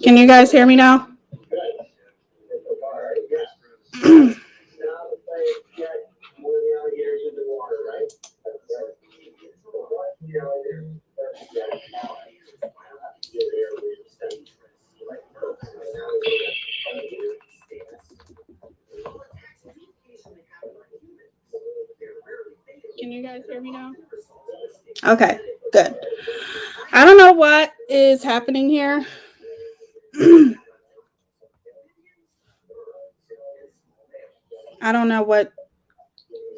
Can you guys hear me now? Can you guys hear me now? Okay, good. I don't know what is happening here. I don't know what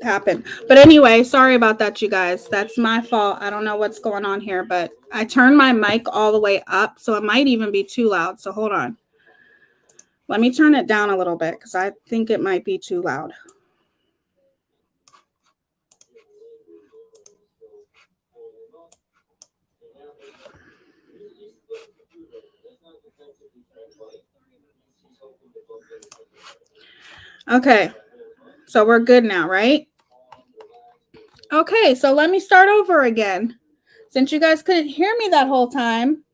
happened. But anyway, sorry about that, you guys. That's my fault. I don't know what's going on here, but I turned my mic all the way up, so it might even be too loud. So hold on. Let me turn it down a little bit because I think it might be too loud. Okay, so we're good now, right? Okay, so let me start over again. Since you guys couldn't hear me that whole time,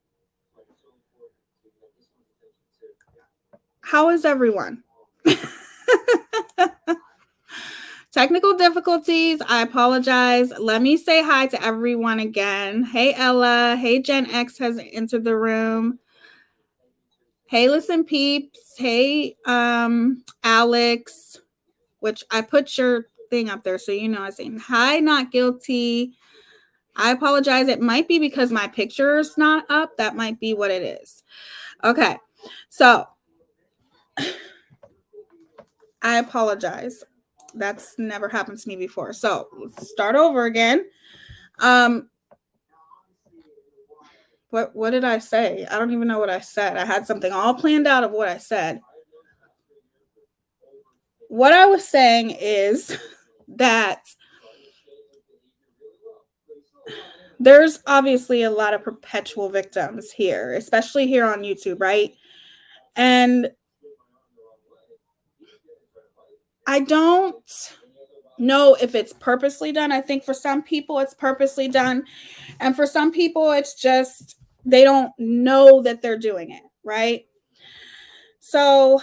how is everyone? Technical difficulties. I apologize. Let me say hi to everyone again. Hey, Ella. Hey, Gen X has entered the room. Hey, Listen Peeps. Hey, Alex, which I put your thing up there so you know I was saying hi, not guilty. I apologize. It might be because my picture's not up. That might be what it is. Okay, so I apologize. That's never happened to me before. So let's start over again. What did I say? I don't even know what I said. I had something all planned out of what I said. What I was saying is that there's obviously a lot of perpetual victims here, especially here on YouTube, right? And I don't know if it's purposely done. I think for some people it's purposely done. And for some people it's just they don't know that they're doing it, right? So,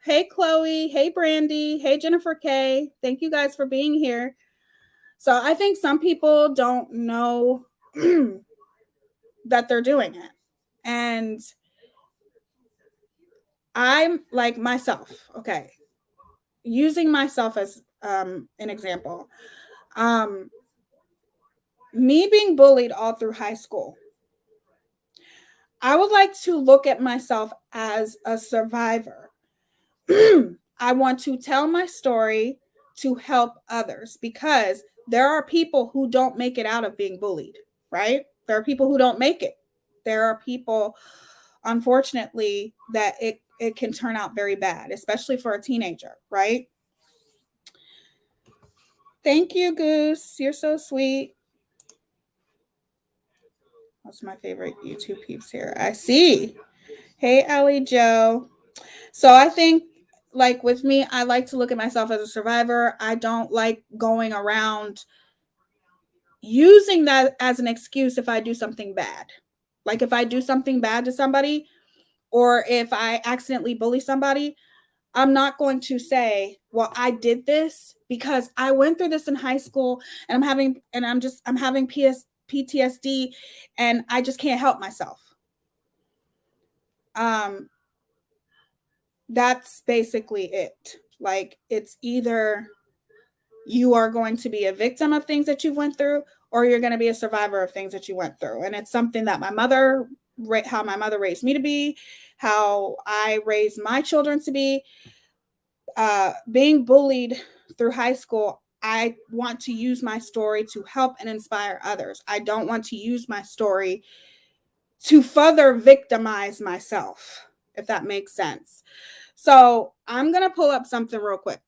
hey, Chloe. Hey, Brandy. Hey, Jennifer K. Thank you guys for being here. So I think some people don't know that they're doing it. And I'm like myself, okay, using myself as an example. Me being bullied all through high school, I would like to look at myself as a survivor. I want to tell my story to help others because there are people who don't make it out of being bullied, right? There are people who don't make it. There are people, unfortunately, that it can turn out very bad, especially for a teenager, right? Thank you, Goose. You're so sweet. That's my favorite YouTube peeps here. I see. Hey, Ellie Joe. So I think, like with me, I like to look at myself as a survivor. I don't like going around using that as an excuse if I do something bad. Like if I do something bad to somebody or if I accidentally bully somebody, I'm not going to say, well, I did this because I went through this in high school and I'm having PTSD and I just can't help myself. That's basically it. Like it's either you are going to be a victim of things that you went through or you're going to be a survivor of things that you went through. And it's something that how my mother raised me to be, how I raised my children to be. Being bullied through high school, I want to use my story to help and inspire others. I don't want to use my story to further victimize myself, if that makes sense. So I'm going to pull up something real quick.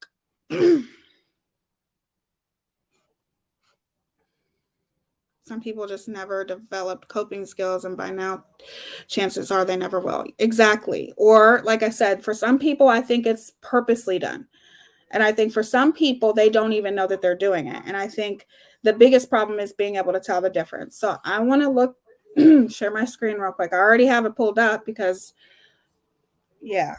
Some people just never developed coping skills, and by now, chances are they never will. Exactly. Or, like I said, for some people, I think it's purposely done. And I think for some people, they don't even know that they're doing it. And I think The biggest problem is being able to tell the difference. So I want to look, share my screen real quick. I already have it pulled up because, yeah.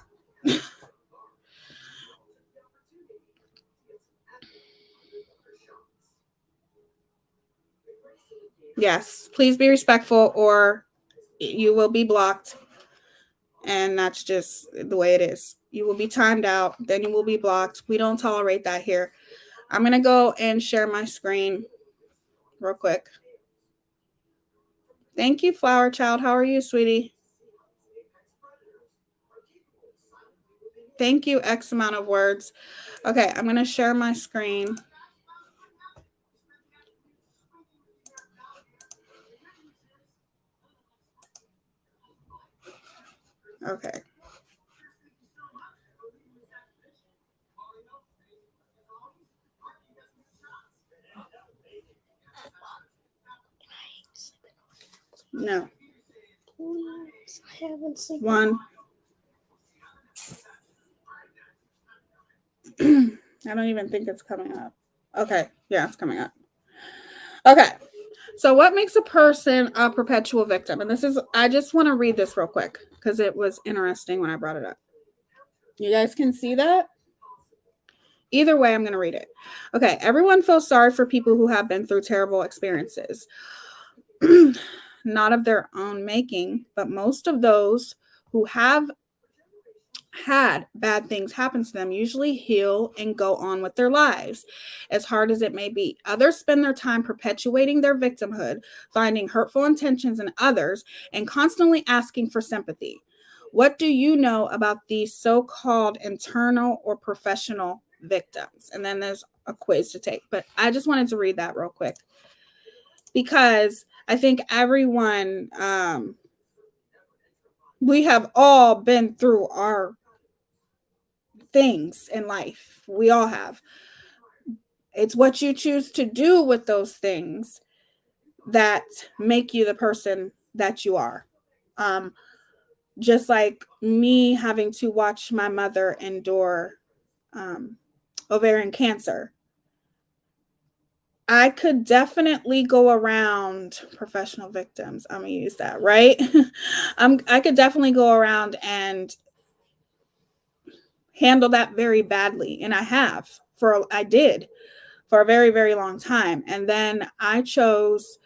Yes, please be respectful or you will be blocked. And that's just the way it is. You will be timed out, then you will be blocked. We don't tolerate that here. I'm going to go and share my screen real quick. Thank you, Flower Child. How are you, sweetie? Thank you, X amount of words. Okay, I'm going to share my screen. Okay. No. Please, I haven't seen One. I don't even think it's coming up. Okay. Yeah, it's coming up. Okay. So, what makes a person a perpetual victim? And this is, I just want to read this real quick because it was interesting when I brought it up. You guys can see that? Either way, I'm going to read it. Okay. Everyone feels sorry for people who have been through terrible experiences, not of their own making, but most of those who have had bad things happen to them usually heal and go on with their lives, as hard as it may be. Others spend their time perpetuating their victimhood, finding hurtful intentions in others, and constantly asking for sympathy. What do you know about these so-called internal or professional victims? And then there's a quiz to take, but I just wanted to read that real quick because I think everyone, we have all been through our things in life. We all have. It's what you choose to do with those things that make you the person that you are. Just like me having to watch my mother endure ovarian cancer. I could definitely go around professional victims. I'm gonna use that, right? I could definitely go around and handle that very badly, and I did for a very, very long time. And then I chose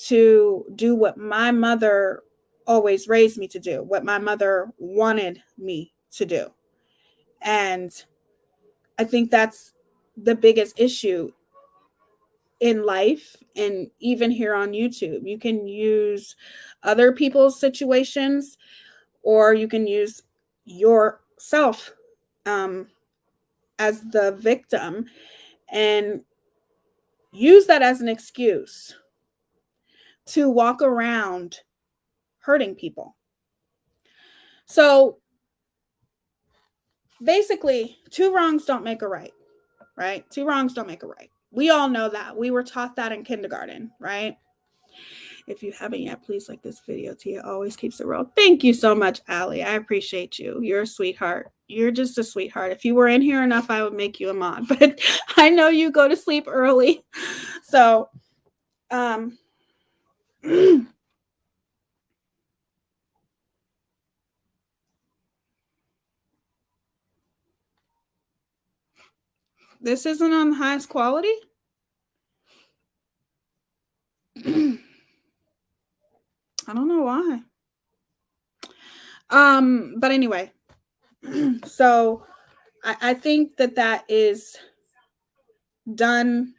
to do what my mother always raised me to do, what my mother wanted me to do. And I think that's the biggest issue in life and even here on YouTube. You can use other people's situations or you can use yourself as the victim and use that as an excuse to walk around hurting people. So basically, two wrongs don't make a right, right? Two wrongs don't make a right. We all know that. We were taught that in kindergarten, right? If you haven't yet, please like this video. Teaya always keeps it real. Thank you so much, Allie. I appreciate you. You're a sweetheart. You're just a sweetheart. If you were in here enough, I would make you a mod. But I know you go to sleep early. So, this isn't on the highest quality. I don't know why. But anyway, so I think that is done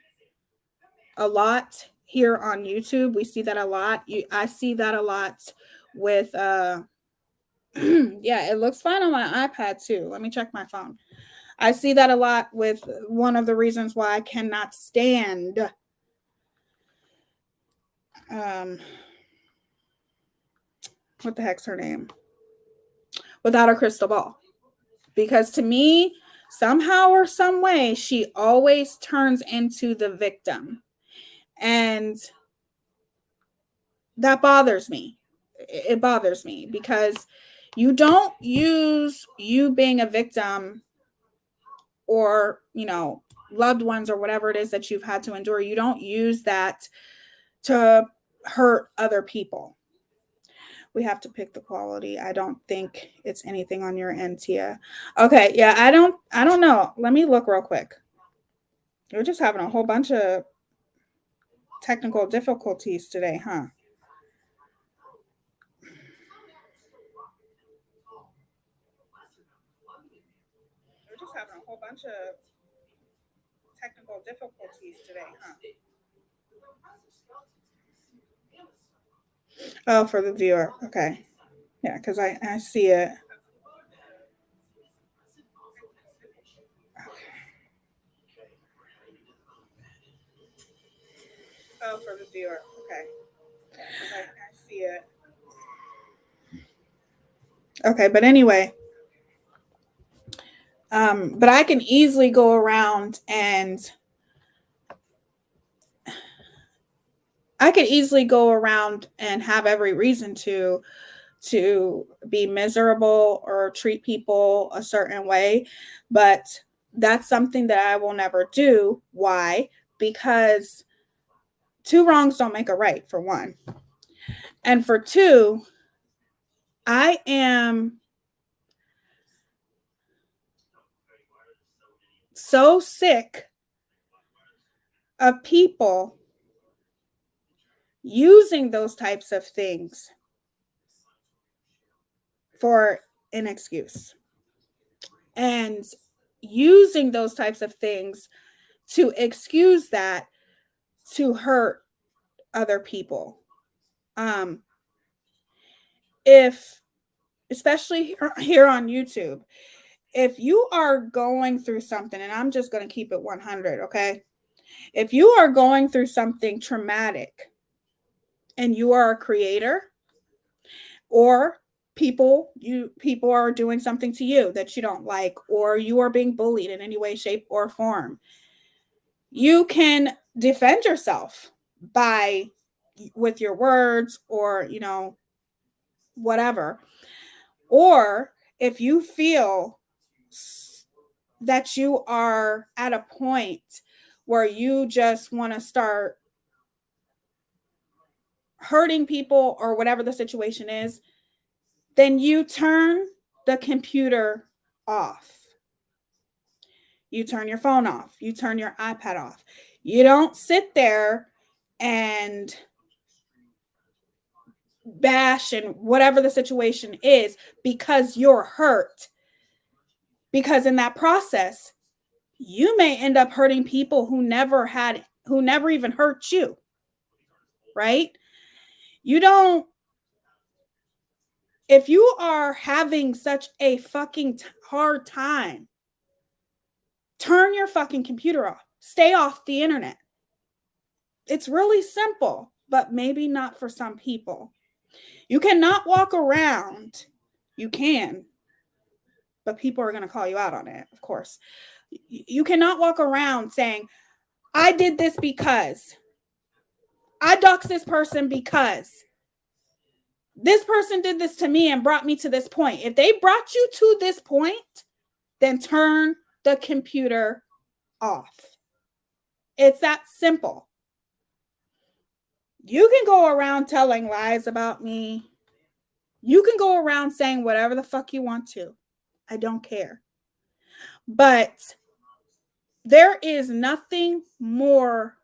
a lot here on YouTube. We see that a lot. I see that a lot with yeah, it looks fine on my iPad too. Let me check my phone. I see that a lot with one of the reasons why I cannot stand what the heck's her name? Without a Crystal Ball. Because to me, somehow or some way, she always turns into the victim. And that bothers me. It bothers me because you don't use you being a victim or, loved ones or whatever it is that you've had to endure. You don't use that to hurt other people. We have to pick the quality. I don't think it's anything on your end, Teaya. Okay, yeah, I don't know. Let me look real quick. We're just having a whole bunch of technical difficulties today, huh? We're just having a whole bunch of technical difficulties today, huh? Oh, for the viewer. Okay. Yeah, because I see it. Okay. Oh, for the viewer. Okay. Yeah, because I see it. Okay, but anyway, but I can easily go around and have every reason to be miserable or treat people a certain way, but that's something that I will never do. Why? Because two wrongs don't make a right, for one. And for two, I am so sick of people using those types of things for an excuse and using those types of things to excuse that to hurt other people. If especially here on YouTube, if you are going through something, and I'm just going to keep it 100, okay? If you are going through something traumatic and you are a creator, or people are doing something to you that you don't like, or you are being bullied in any way, shape, or form, you can defend yourself by with your words, or whatever. Or if you feel that you are at a point where you just want to start hurting people or whatever the situation is, then you turn the computer off. You turn your phone off. You turn your iPad off. You don't sit there and bash and whatever the situation is because you're hurt. Because in that process, you may end up hurting people who never even hurt you. Right? You don't, if you are having such a fucking hard time, turn your fucking computer off. Stay off the internet. It's really simple, but maybe not for some people. You cannot walk around. You can, but people are going to call you out on it, of course. You cannot walk around saying, I did this because, I doxed this person because, this person did this to me and brought me to this point. If they brought you to this point, then turn the computer off. It's that simple. You can go around telling lies about me. You can go around saying whatever the fuck you want to. I don't care. But there is nothing more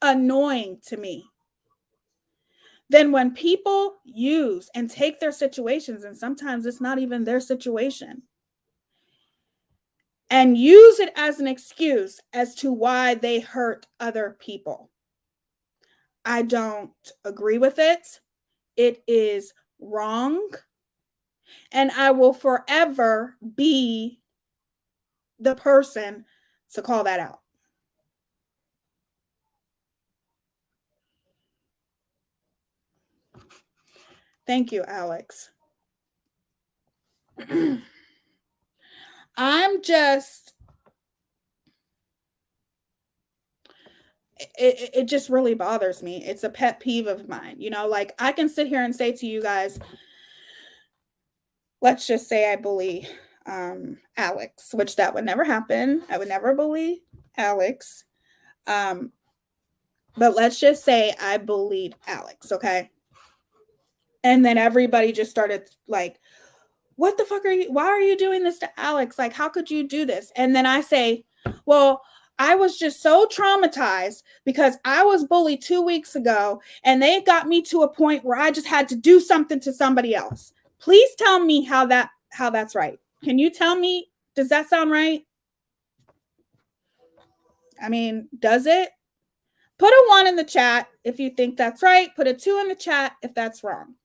annoying to me than when people use and take their situations, and sometimes it's not even their situation, and use it as an excuse as to why they hurt other people. I don't agree with it. It is wrong. And I will forever be the person to call that out. Thank you, Alex. I'm just, it just really bothers me. It's a pet peeve of mine. Like, I can sit here and say to you guys, let's just say I bully Alex, which that would never happen. I would never bully Alex. But let's just say I bullied Alex, okay? And then everybody just started like, what the fuck are you? Why are you doing this to Alex? Like, how could you do this? And then I say, well, I was just so traumatized because I was bullied 2 weeks ago and they got me to a point where I just had to do something to somebody else. Please tell me how that's right. Can you tell me? Does that sound right? I mean, does it? Put a 1 in the chat if you think that's right. Put a 2 in the chat if that's wrong.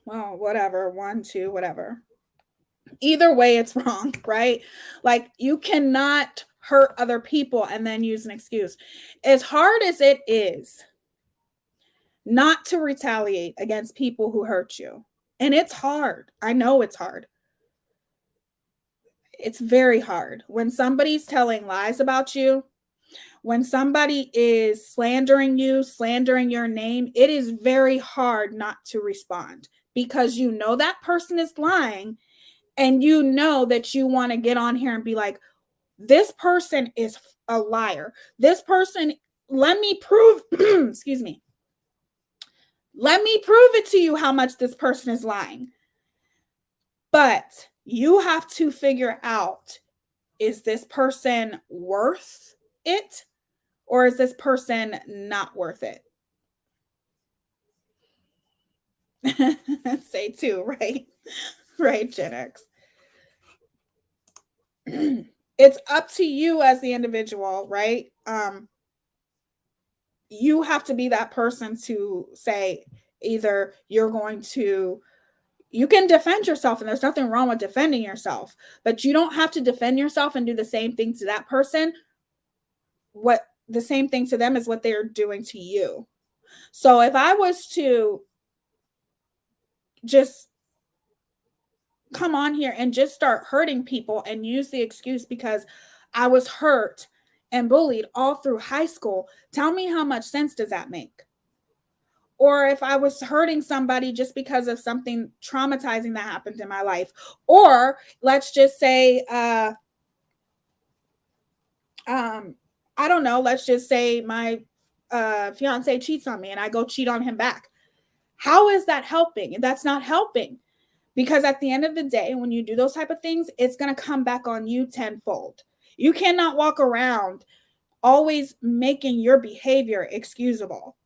Well, whatever. 1, 2, whatever. Either way, it's wrong, right? Like, you cannot hurt other people and then use an excuse. As hard as it is not to retaliate against people who hurt you, and it's hard. I know it's hard. It's very hard. When somebody's telling lies about you, when somebody is slandering you, slandering your name, it is very hard not to respond because you know that person is lying and you know that you want to get on here and be like, this person is a liar. This person, let me prove, excuse me, let me prove it to you how much this person is lying. But you have to figure out, is this person worth it? Or is this person not worth it? Say 2, right? Right, Gen X. It's up to you as the individual, right? You have to be that person to say either you're going to, you can defend yourself and there's nothing wrong with defending yourself, but you don't have to defend yourself and do the same thing to that person. What the same thing to them is what they're doing to you. So if I was to just come on here and just start hurting people and use the excuse because I was hurt and bullied all through high school, tell me how much sense does that make? Or if I was hurting somebody just because of something traumatizing that happened in my life, or let's just say, I don't know, let's just say my fiance cheats on me and I go cheat on him back. How is that helping? That's not helping. Because at the end of the day, when you do those type of things, it's going to come back on you tenfold. You cannot walk around always making your behavior excusable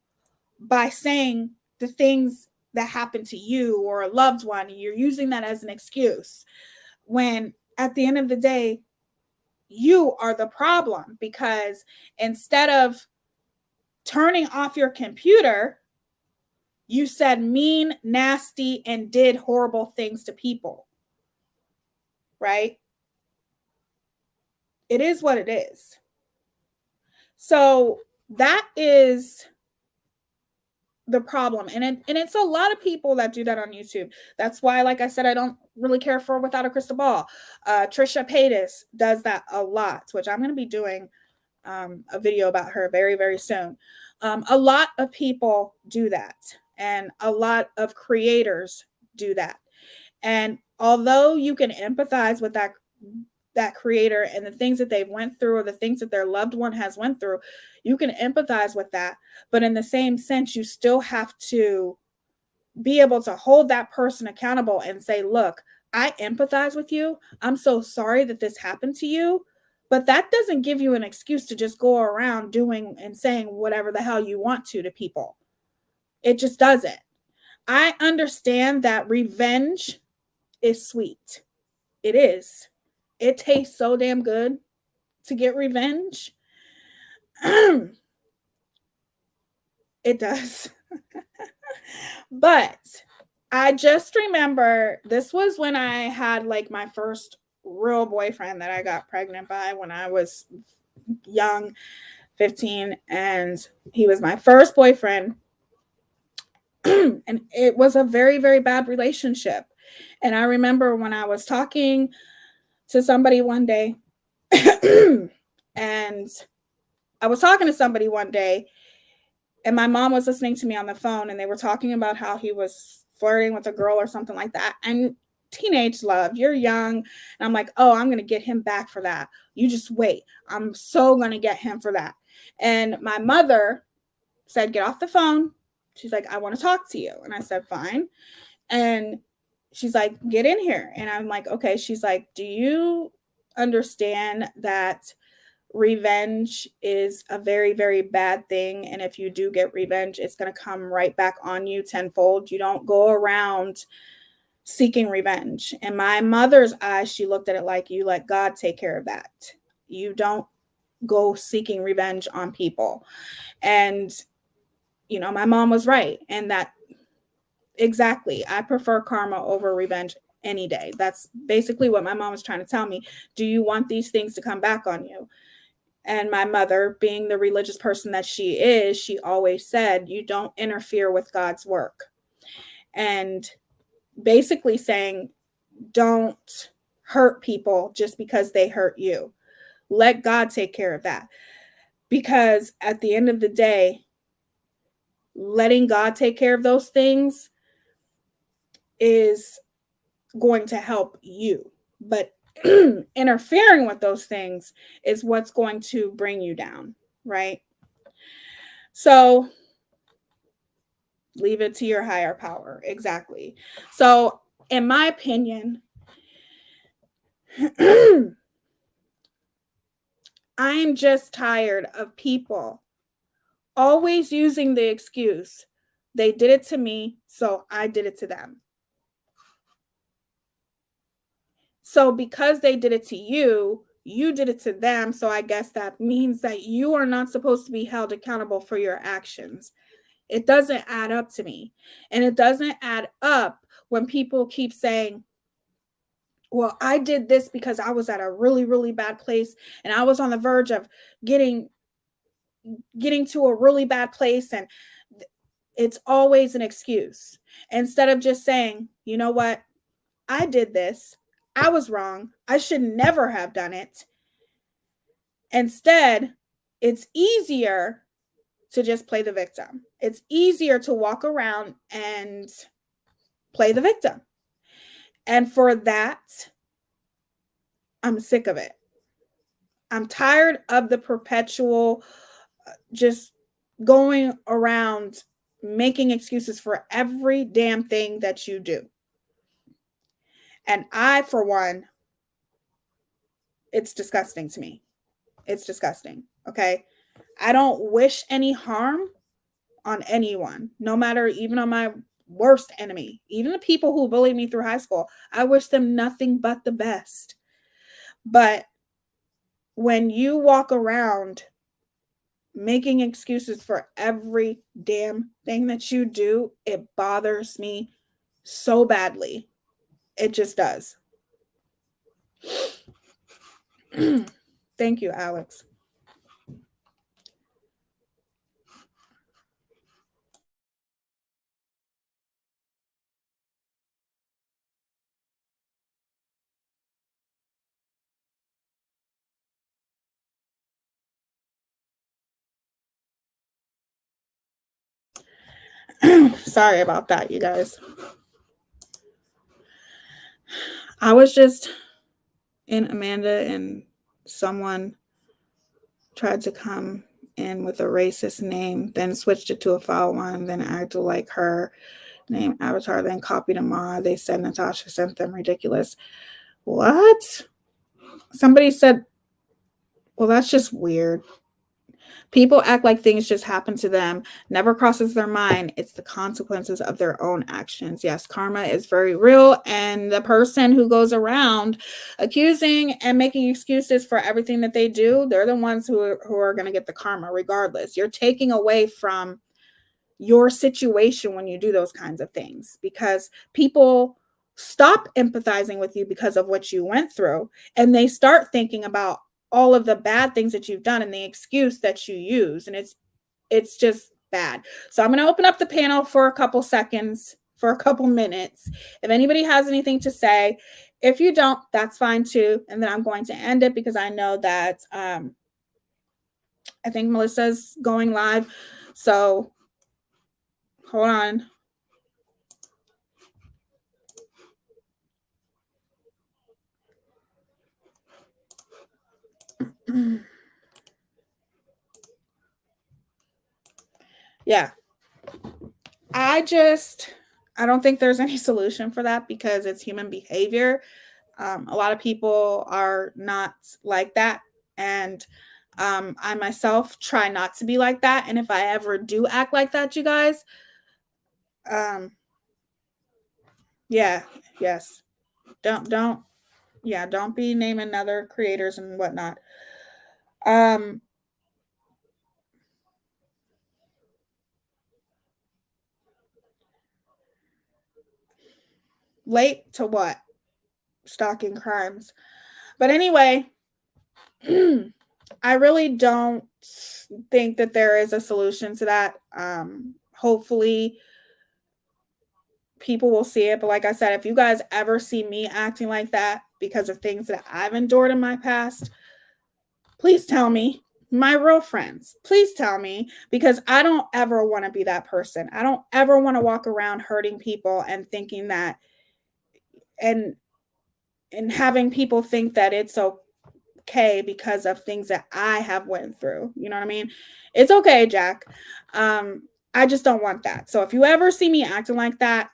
by saying the things that happen to you or a loved one, and you're using that as an excuse. When at the end of the day, you are the problem, because instead of turning off your computer, you said mean, nasty, and did horrible things to people. Right? It is what it is. So that is the problem. And it's a lot of people that do that on YouTube. That's why, like I said, I don't really care for Without a Crystal Ball. Trisha Paytas does that a lot, which I'm going to be doing a video about her very, very soon. A lot of people do that. And a lot of creators do that. And although you can empathize with that creator and the things that they've went through or the things that their loved one has went through, you can empathize with that. But in the same sense, you still have to be able to hold that person accountable and say, look, I empathize with you. I'm so sorry that this happened to you. But that doesn't give you an excuse to just go around doing and saying whatever the hell you want to people. It just doesn't. I understand that revenge is sweet. It is. It tastes so damn good to get revenge. It does. But I just remember this was when I had like my first real boyfriend that I got pregnant by when I was young, 15, and he was my first boyfriend. And it was a very, very bad relationship. And I remember when I was talking to somebody one day and I was talking to somebody one day, and my mom was listening to me on the phone, and they were talking about how he was flirting with a girl or something like that. And teenage love, you're young. And I'm like, oh, I'm going to get him back for that. You just wait. I'm so going to get him for that. And my mother said, get off the phone. She's like, I want to talk to you. And I said, fine. And she's like, get in here. And I'm like, okay. She's like, do you understand that revenge is a very, very bad thing? And if you do get revenge, it's going to come right back on you tenfold. You don't go around seeking revenge. In my mother's eyes, she looked at it like, you let God take care of that. You don't go seeking revenge on people. And, you know, my mom was right. And that exactly, I prefer karma over revenge any day. That's basically what my mom was trying to tell me. Do you want these things to come back on you? And my mother, being the religious person that she is, she always said, you don't interfere with God's work. And basically saying, don't hurt people just because they hurt you. Let God take care of that. Because at the end of the day, letting God take care of those things is going to help you. But interfering with those things is what's going to bring you down, right? So leave it to your higher power. Exactly. So, in my opinion, I'm just tired of people always using the excuse, they did it to me, so I did it to them. So, because they did it to you, you did it to them. So, I guess that means that you are not supposed to be held accountable for your actions. It doesn't add up to me. And it doesn't add up when people keep saying, well, I did this because I was at a really, really bad place and I was on the verge of getting to a really bad place. And it's always an excuse instead of just saying, you know what? I did this. I was wrong. I should never have done it. Instead, it's easier to just play the victim. It's easier to walk around and play the victim. And for that, I'm sick of it. I'm tired of the perpetual just going around making excuses for every damn thing that you do. And I, for one, it's disgusting to me. It's disgusting. Okay. I don't wish any harm on anyone, no matter, even on my worst enemy, even the people who bullied me through high school. I wish them nothing but the best. But when you walk around making excuses for every damn thing that you do, it bothers me so badly. It just does. Thank you, Alex. Sorry about that, you guys. I was just in Amanda, and someone tried to come in with a racist name, then switched it to a foul one, then acted like her name Avatar, then copied them all. They said Natasha sent them ridiculous. What? Somebody said, well, that's just weird. People act like things just happen to them, never crosses their mind. It's the consequences of their own actions. Yes, karma is very real. And the person who goes around accusing and making excuses for everything that they do, they're the ones who are going to get the karma regardless. You're taking away from your situation when you do those kinds of things, because people stop empathizing with you because of what you went through, and they start thinking about all of the bad things that you've done and the excuse that you use, and it's just bad. So I'm going to open up the panel for a couple seconds, for a couple minutes, if anybody has anything to say. If you don't, that's fine too, and then I'm going to end it because I know that I think Melissa's going live. So hold on. Yeah. I don't think there's any solution for that because it's human behavior. A lot of people are not like that. And I myself try not to be like that. And if I ever do act like that, you guys, yeah, yes. Don't, yeah, don't be naming other creators and whatnot. Um, late to what? Stalking crimes. But anyway, I really don't think that there is a solution to that. Hopefully, people will see it. But like I said, if you guys ever see me acting like that because of things that I've endured in my past, please tell me. My real friends, please tell me because I don't ever want to be that person. I don't ever want to walk around hurting people and thinking that and having people think that it's okay because of things that I have went through. You know what I mean? It's okay, Jack. I just don't want that. So if you ever see me acting like that,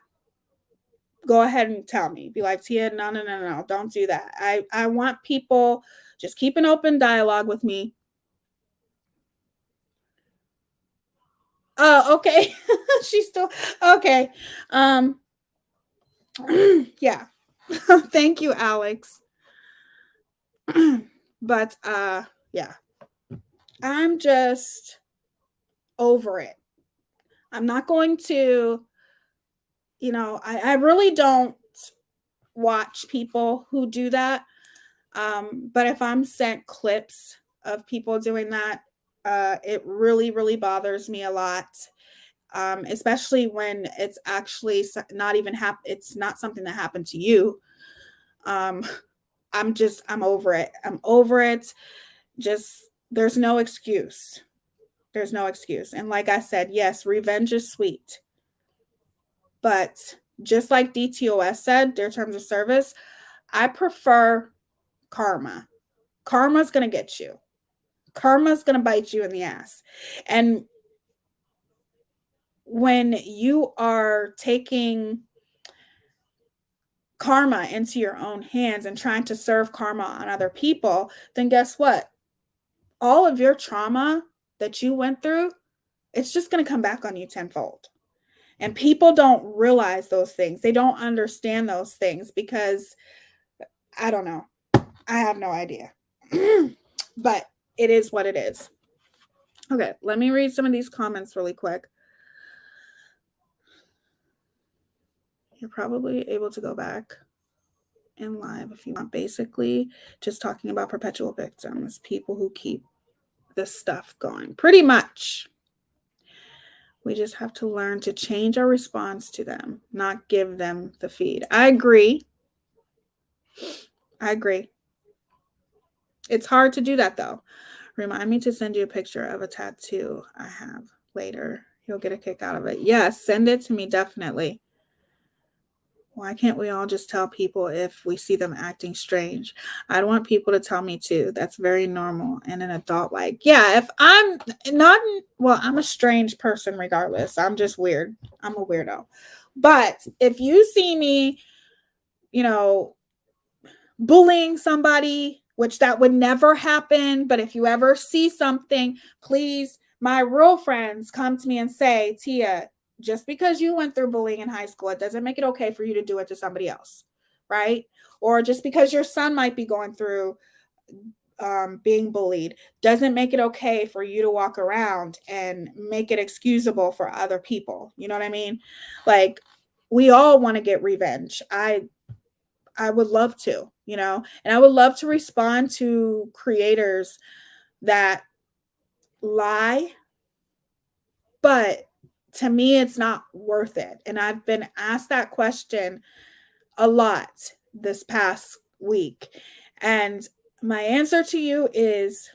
go ahead and tell me. Be like, Tia, no, don't do that. I want people just keep an open dialogue with me. Oh, okay. She's still okay. Yeah. Thank you, Alex. But yeah. I'm just over it. I'm not going to, I really don't watch people who do that. But if I'm sent clips of people doing that, it really, really bothers me a lot. Especially when it's actually not even it's not something that happened to you. Um, I'm over it. I'm over it. Just, there's no excuse. There's no excuse. And like I said, yes, revenge is sweet. But just like DTOS said, their terms of service, I prefer karma. Karma's going to get you. Karma's going to bite you in the ass. And when you are taking karma into your own hands and trying to serve karma on other people, then guess what? All of your trauma that you went through, it's just going to come back on you tenfold. And people don't realize those things. They don't understand those things because I don't know. I have no idea. But it is what it is. Okay, let me read some of these comments really quick. You're probably able to go back in live if you want. Basically, just talking about perpetual victims, people who keep this stuff going. Pretty much. We just have to learn to change our response to them, not give them the feed. I agree. I agree. It's hard to do that though. Remind me to send you a picture of a tattoo I have later. You'll get a kick out of it. Yes, send it to me definitely. Why can't we all just tell people if we see them acting strange? I want people to tell me too. That's very normal and an adult like. Yeah, if I'm not, well, I'm a strange person regardless. I'm just weird. I'm a weirdo. But if you see me, you know, bullying somebody, which that would never happen, but if you ever see something, please, my real friends come to me and say, Tia, just because you went through bullying in high school, it doesn't make it okay for you to do it to somebody else, right? Or just because your son might be going through being bullied doesn't make it okay for you to walk around and make it excusable for other people. You know what I mean? Like, we all want to get revenge. I would love to, and I would love to respond to creators that lie, but to me, it's not worth it. And I've been asked that question a lot this past week. And my answer to you is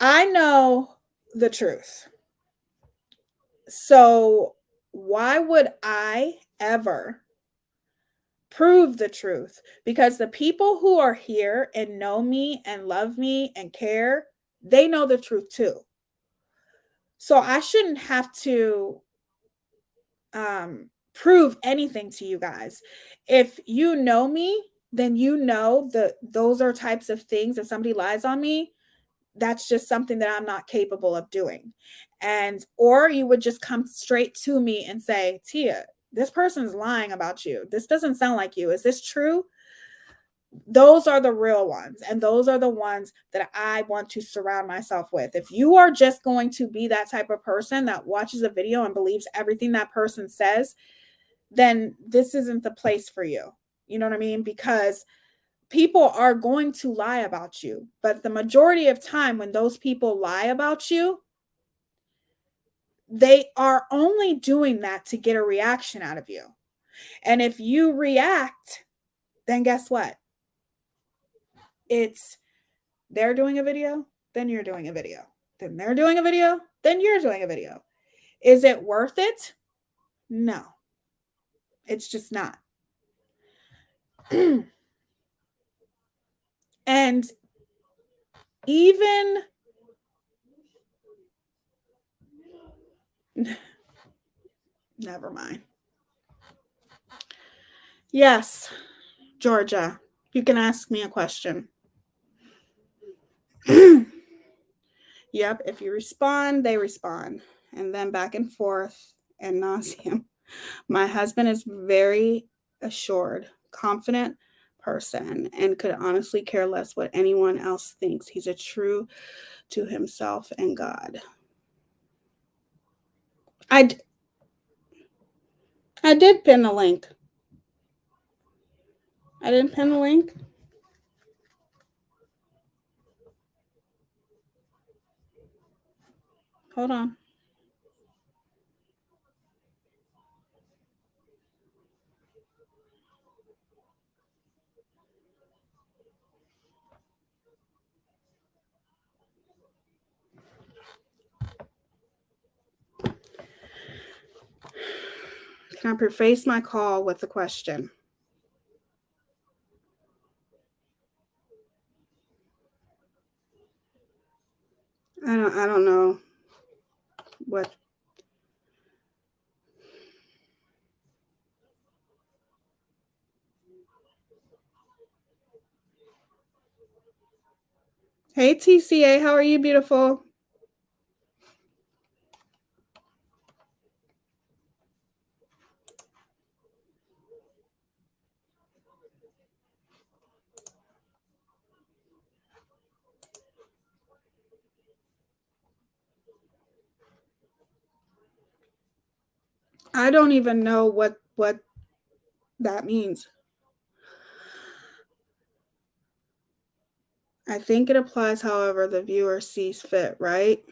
I know the truth. So why would I ever prove the truth? Because the people who are here and know me and love me and care, they know the truth too. So I shouldn't have to prove anything to you guys. If you know me, then you know that those are types of things. If somebody lies on me, that's just something that I'm not capable of doing. And or you would just come straight to me and say, Teaya, this person's lying about you. This doesn't sound like you. Is this true? Those are the real ones. And those are the ones that I want to surround myself with. If you are just going to be that type of person that watches a video and believes everything that person says, then this isn't the place for you. You know what I mean? Because people are going to lie about you. But the majority of time when those people lie about you, they are only doing that to get a reaction out of you. And if you react, then guess what? It's they're doing a video, then you're doing a video. Then they're doing a video, then you're doing a video. Is it worth it? No, it's just not. And even never mind. Yes, Georgia, you can ask me a question. Yep, if you respond, they respond. And then back and forth and nauseum. My husband is very assured, confident person and could honestly care less what anyone else thinks. He's a true to himself and God. I did pin the link. I didn't pin the link. Hold on. Can I preface my call with a question? I don't know what. Hey TCA, how are you, beautiful? I don't even know what that means. I think it applies however the viewer sees fit, right?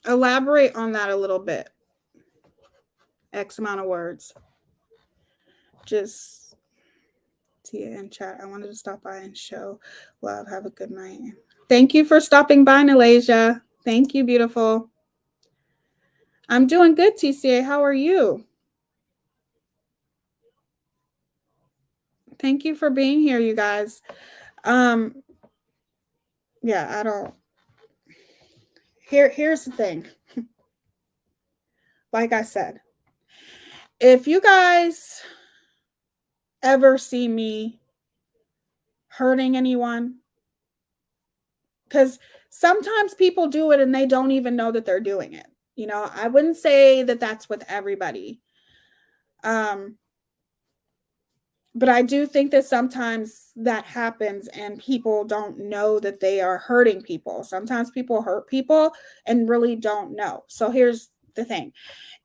Elaborate on that a little bit. X amount of words. Just Tia in chat. I wanted to stop by and show love. Have a good night. Thank you for stopping by, Nalasia. Thank you, beautiful. I'm doing good, TCA. How are you? Thank you for being here, you guys. Yeah, I don't. Here's the thing. Like I said, if you guys ever see me hurting anyone, because sometimes people do it and they don't even know that they're doing it. You know, I wouldn't say that that's with everybody. But I do think that sometimes that happens and people don't know that they are hurting people. Sometimes people hurt people and really don't know. So here's the thing.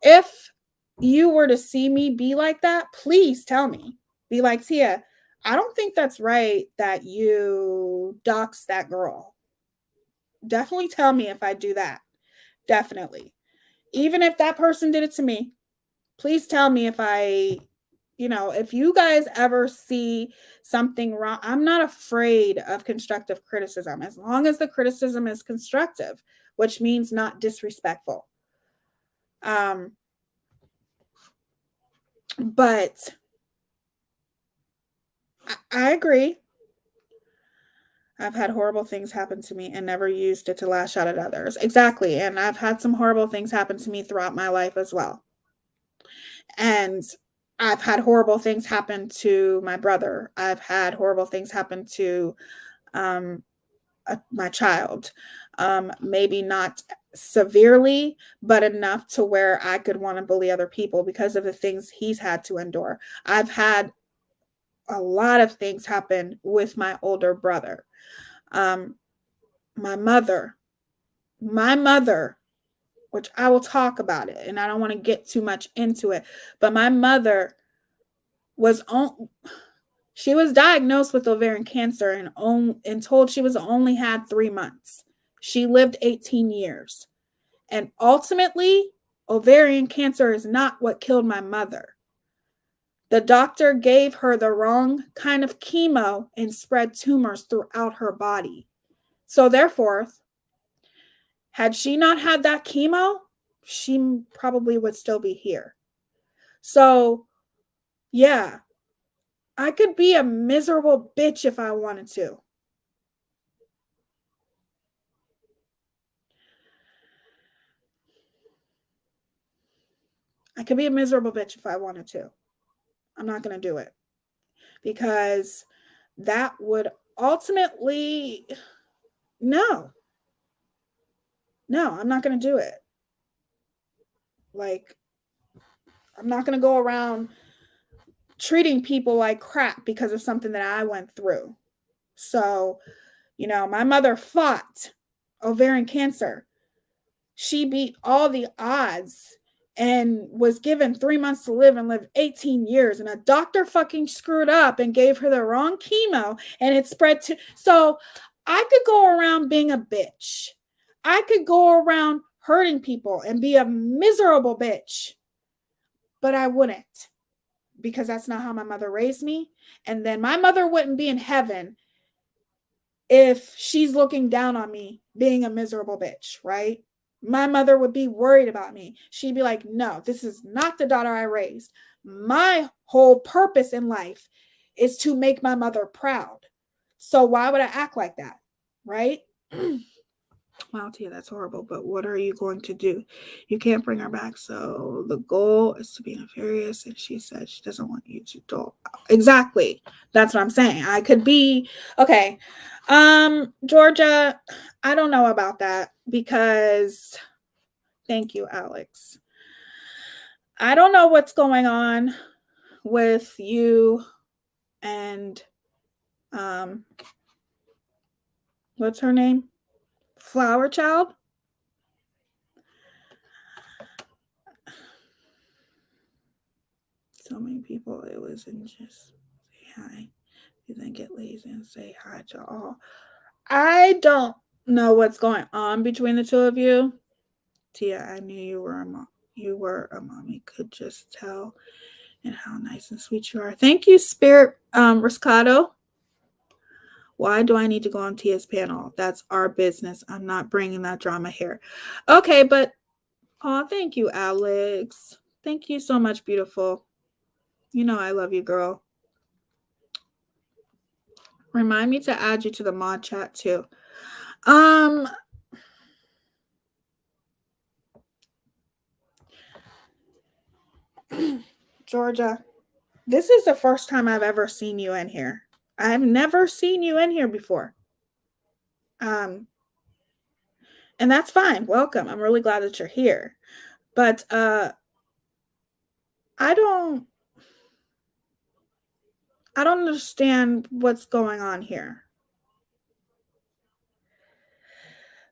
If you were to see me be like that, please tell me. Be like, Tia, I don't think that's right that you dox that girl. Definitely tell me if I do that. Definitely. Even if that person did it to me, please tell me if I if you guys ever see something wrong, I'm not afraid of constructive criticism as long as the criticism is constructive, which means not disrespectful. But I agree. I've had horrible things happen to me and never used it to lash out at others. Exactly. And I've had some horrible things happen to me throughout my life as well. And I've had horrible things happen to my brother. I've had horrible things happen to my child. Maybe not severely, but enough to where I could want to bully other people because of the things he's had to endure. I've had a lot of things happen with my older brother. Um, my mother, which I will talk about it, and I don't want to get too much into it, but my mother was on. She was diagnosed with ovarian cancer and told she was only had 3 months. She lived 18 years. And ultimately, ovarian cancer is not what killed my mother. The doctor gave her the wrong kind of chemo and spread tumors throughout her body. So therefore, had she not had that chemo, she probably would still be here. So, yeah, I could be a miserable bitch if I wanted to. I could be a miserable bitch if I wanted to. I'm not going to do it because that would ultimately, no, I'm not going to do it. Like, I'm not going to go around treating people like crap because of something that I went through. So, my mother fought ovarian cancer. She beat all the odds and was given 3 months to live and lived 18 years. And a doctor fucking screwed up and gave her the wrong chemo and it spread to. So I could go around being a bitch. I could go around hurting people and be a miserable bitch, but I wouldn't because that's not how my mother raised me. And then my mother wouldn't be in heaven if she's looking down on me being a miserable bitch, right? My mother would be worried about me. She'd be like, no, this is not the daughter I raised. My whole purpose in life is to make my mother proud. So why would I act like that? Right? Wow, Tia, that's horrible. But what are you going to do? You can't bring her back. So the goal is to be nefarious. And she said she doesn't want you to do. Exactly. That's what I'm saying. I could be okay. Georgia, I don't know about that because thank you, Alex. I don't know what's going on with you and what's her name? Flower Child. So many people, it wasn't just say hi. You then get lazy and say hi to all. I don't know what's going on between the two of you. Tia, I knew you were a mom. You were a mommy. Could just tell, and how nice and sweet you are. Thank you, Spirit Riscado. Why do I need to go on Tia's panel? That's our business. I'm not bringing that drama here. Okay, but thank you, Alex. Thank you so much, beautiful. You know I love you, girl. Remind me to add you to the mod chat too. Georgia, this is the first time I've ever seen you in here. I've never seen you in here before. And that's fine. Welcome. I'm really glad that you're here. But I don't understand what's going on here.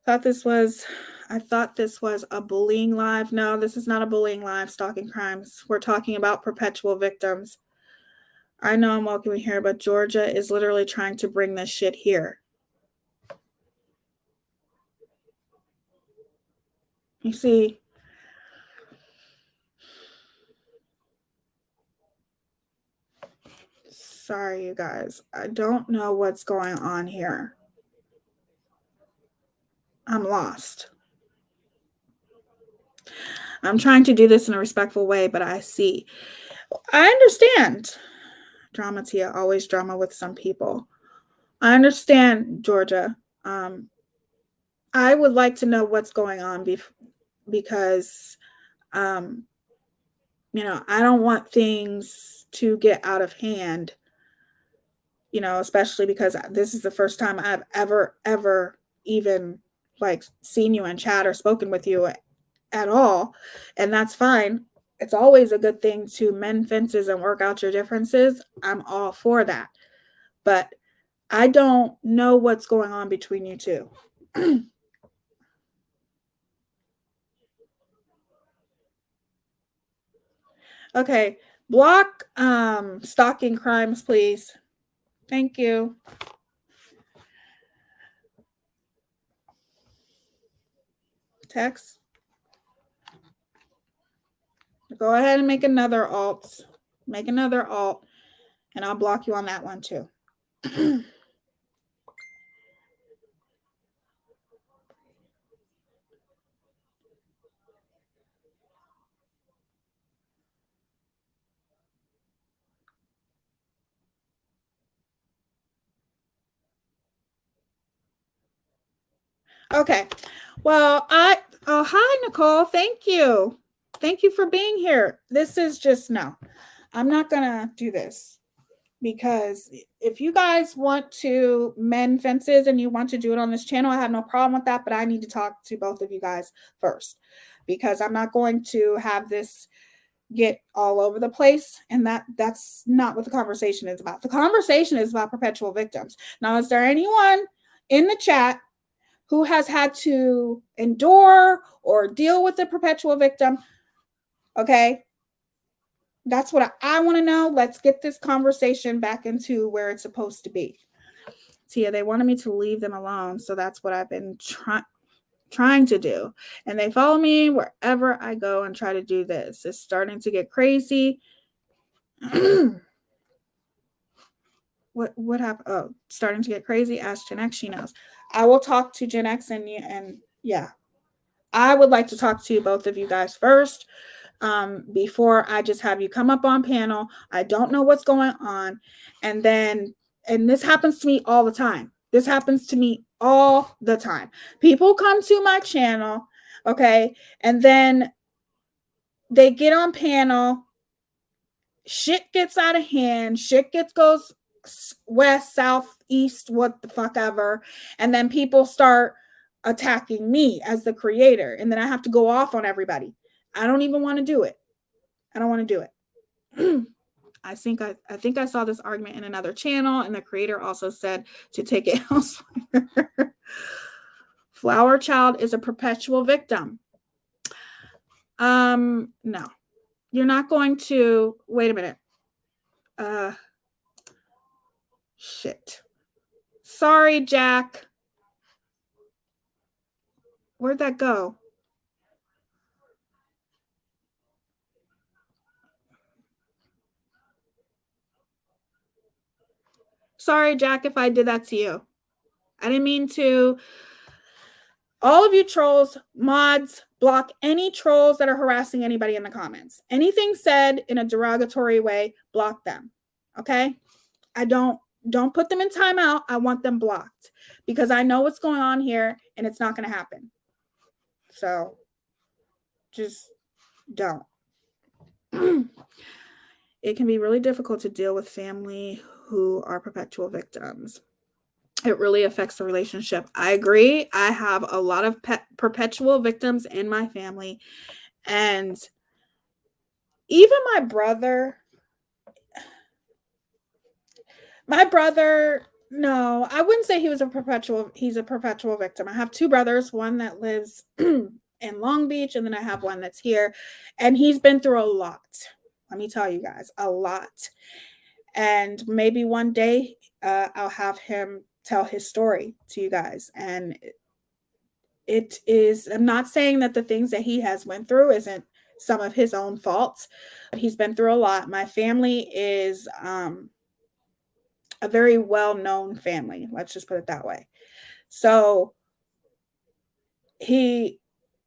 I thought this was a bullying live. No, this is not a bullying live, stalking crimes. We're talking about perpetual victims. I know I'm welcoming here, but Georgia is literally trying to bring this shit here. You see, Sorry, you guys. I don't know what's going on here. I'm lost. I'm trying to do this in a respectful way, but I see. I understand. Drama, Tia, always drama with some people. I understand, Georgia. I would like to know what's going on because, I don't want things to get out of hand, especially because this is the first time I've ever even like seen you in chat or spoken with you at all. And that's fine. It's always a good thing to mend fences and work out your differences. I'm all for that. But I don't know what's going on between you two. Okay. Block stalking crimes, please. Thank you. Text. Go ahead and make another alt. Make another alt, and I'll block you on that one too. Okay. Well, hi, Nicole. Thank you. Thank you for being here. This is just, no, I'm not going to do this because if you guys want to mend fences and you want to do it on this channel, I have no problem with that. But I need to talk to both of you guys first because I'm not going to have this get all over the place, and that's not what the conversation is about. The conversation is about perpetual victims. Now, is there anyone in the chat who has had to endure or deal with the perpetual victim? Okay, that's what I want to know. Let's get this conversation back into where it's supposed to be. Tia, they wanted me to leave them alone, so that's what I've been trying to do, and they follow me wherever I go and try to do this. It's starting to get crazy. What happened? Oh, starting to get crazy. Ask Gen X, she knows. I will talk to Gen X and yeah, I would like to talk to both of you guys first, before I just have you come up on panel. I don't know what's going on, and this happens to me all the time. This happens to me all the time. People come to my channel, okay, and then they get on panel. Shit gets out of hand. Shit goes west, south, east, what the fuck ever, and then people start attacking me as the creator, and then I have to go off on everybody. I don't even want to do it. I don't want to do it. I think I saw this argument in another channel, and the creator also said to take it elsewhere. Flower Child is a perpetual victim. No, you're not going to. Wait a minute. Shit. Sorry, Jack. Where'd that go? Sorry, Jack, if I did that to you. I didn't mean to. All of you trolls, mods, block any trolls that are harassing anybody in the comments. Anything said in a derogatory way, block them. Okay? Don't put them in timeout. I want them blocked because I know what's going on here and it's not going to happen. So just don't. It can be really difficult to deal with family who are perpetual victims. It really affects the relationship. I agree. I have a lot of perpetual victims in my family, and even my brother, no, I wouldn't say he's a perpetual victim. I have two brothers, one that lives in Long Beach, and then I have one that's here, and he's been through a lot. Let me tell you guys, a lot. And maybe one day I'll have him tell his story to you guys. And it is, I'm not saying that the things that he has went through isn't some of his own faults. He's been through a lot. My family is a very well-known family. Let's just put it that way. So he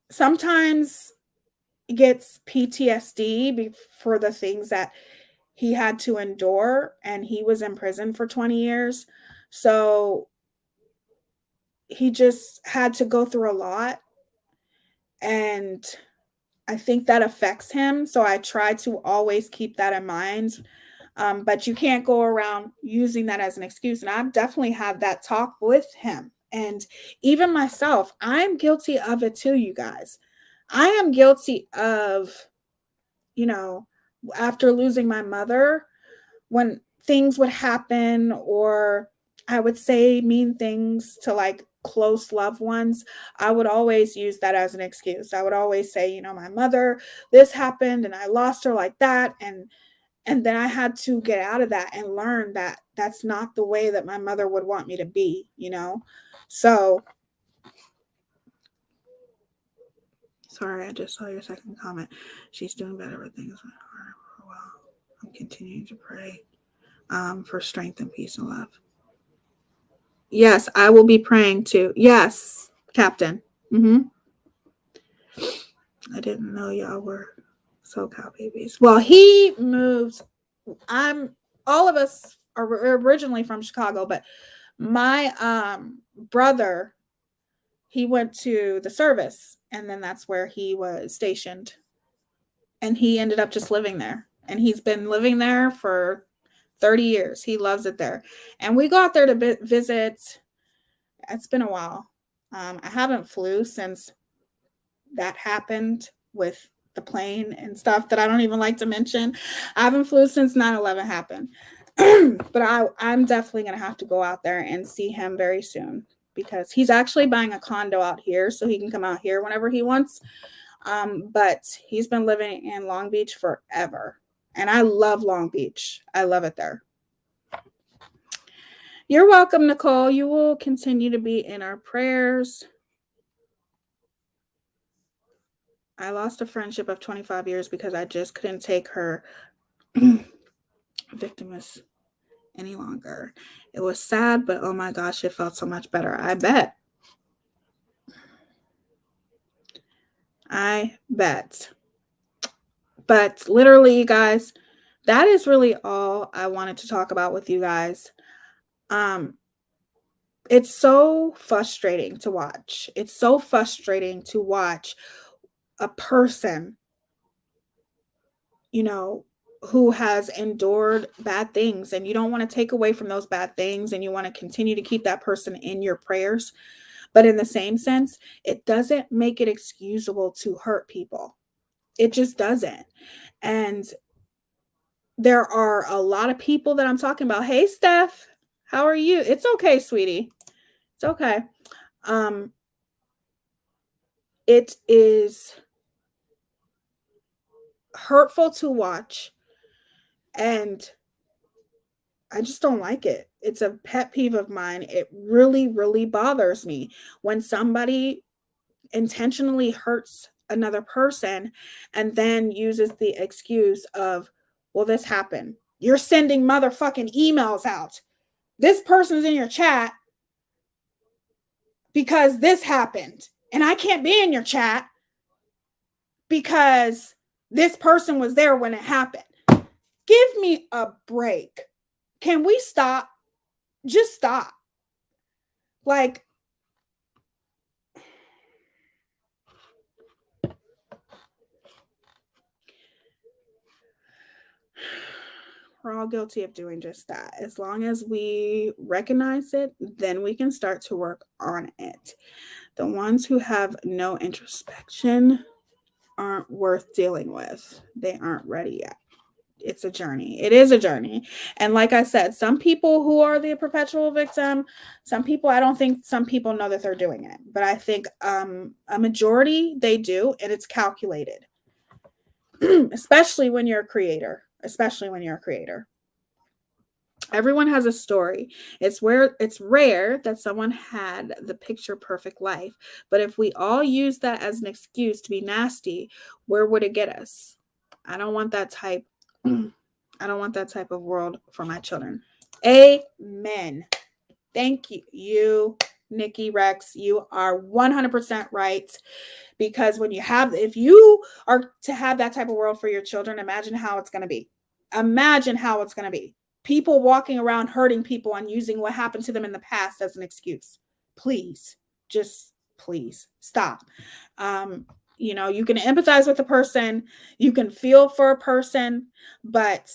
sometimes gets PTSD for the things that he had to endure, and he was in prison for 20 years. So he just had to go through a lot, and I think that affects him. So I try to always keep that in mind. But you can't go around using that as an excuse. And I've definitely had that talk with him. And even myself, I'm guilty of it too, you guys. I am guilty of, you know, after losing my mother, when things would happen or I would say mean things to like close loved ones, I would always use that as an excuse. I would always say, my mother, this happened and I lost her like that. And then I had to get out of that and learn that that's not the way that my mother would want me to be. So, sorry, I just saw your second comment. She's doing better with things. Well, I'm continuing to pray for strength and peace and love. Yes, I will be praying too. Yes, Captain. I didn't know y'all were SoCal babies. Well, he moved. All of us are originally from Chicago, but my brother, he went to the service, and then that's where he was stationed. And he ended up just living there. And he's been living there for 30 years. He loves it there. And we go out there to visit. It's been a while. I haven't flew since that happened with the plane and stuff that I don't even like to mention. I haven't flew since 9/11 happened. But I'm definitely going to have to go out there and see him very soon, because he's actually buying a condo out here so he can come out here whenever he wants. But he's been living in Long Beach forever. And I love Long Beach. I love it there. You're welcome, Nicole. You will continue to be in our prayers. I lost a friendship of 25 years because I just couldn't take her victimhood any longer. It was sad, but oh my gosh, it felt so much better. I bet. But literally, you guys, that is really all I wanted to talk about with you guys. It's so frustrating to watch. It's so frustrating to watch a person, who has endured bad things, and you don't want to take away from those bad things, and you want to continue to keep that person in your prayers. But in the same sense, it doesn't make it excusable to hurt people. It just doesn't. And there are a lot of people that I'm talking about. Hey, Steph, how are you? It's okay, sweetie. It's okay. It is hurtful to watch, and I just don't like it. It's a pet peeve of mine. It really, really bothers me when somebody intentionally hurts another person and then uses the excuse of, well, this happened. You're sending motherfucking emails out. This person's in your chat because this happened. And I can't be in your chat because this person was there when it happened. Give me a break. Can we stop? Just stop. Like, we're all guilty of doing just that. As long as we recognize it, then we can start to work on it. The ones who have no introspection aren't worth dealing with. They aren't ready yet. It's a journey. It is a journey. And like I said, some people who are the perpetual victim, I don't think some people know that they're doing it. But I think a majority, they do, and it's calculated. Especially when you're a creator. Everyone has a story. It's rare that someone had the picture perfect life. But if we all use that as an excuse to be nasty, where would it get us? I don't want that type of world for my children. Amen. Thank you, Nikki Rex. You are 100% right. Because if you are to have that type of world for your children, imagine how it's going to be. Imagine how it's going to be. People walking around hurting people and using what happened to them in the past as an excuse. Please, just please stop. You can empathize with a person, you can feel for a person, but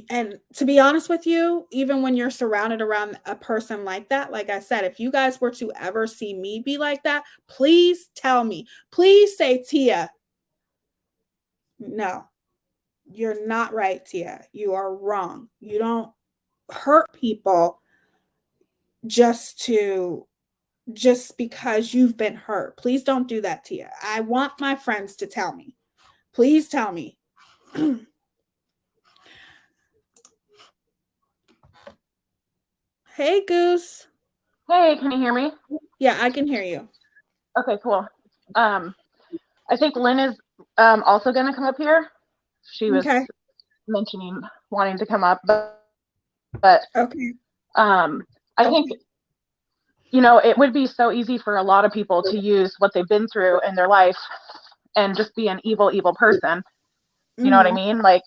and to be honest with you, even when you're surrounded around a person like that, like I said, if you guys were to ever see me be like that, please tell me. Please say, Teaya, no, you're not right, Teaya. You are wrong. You don't hurt people just because you've been hurt. Please don't do that, Teaya. I want my friends to tell me. Please tell me. Hey, Goose. Hey, can you hear me? Yeah, I can hear you. Okay, cool. I think Lynn is also going to come up here. She was mentioning wanting to come up, but okay. I think, it would be so easy for a lot of people to use what they've been through in their life and just be an evil person. You know what I mean? Like,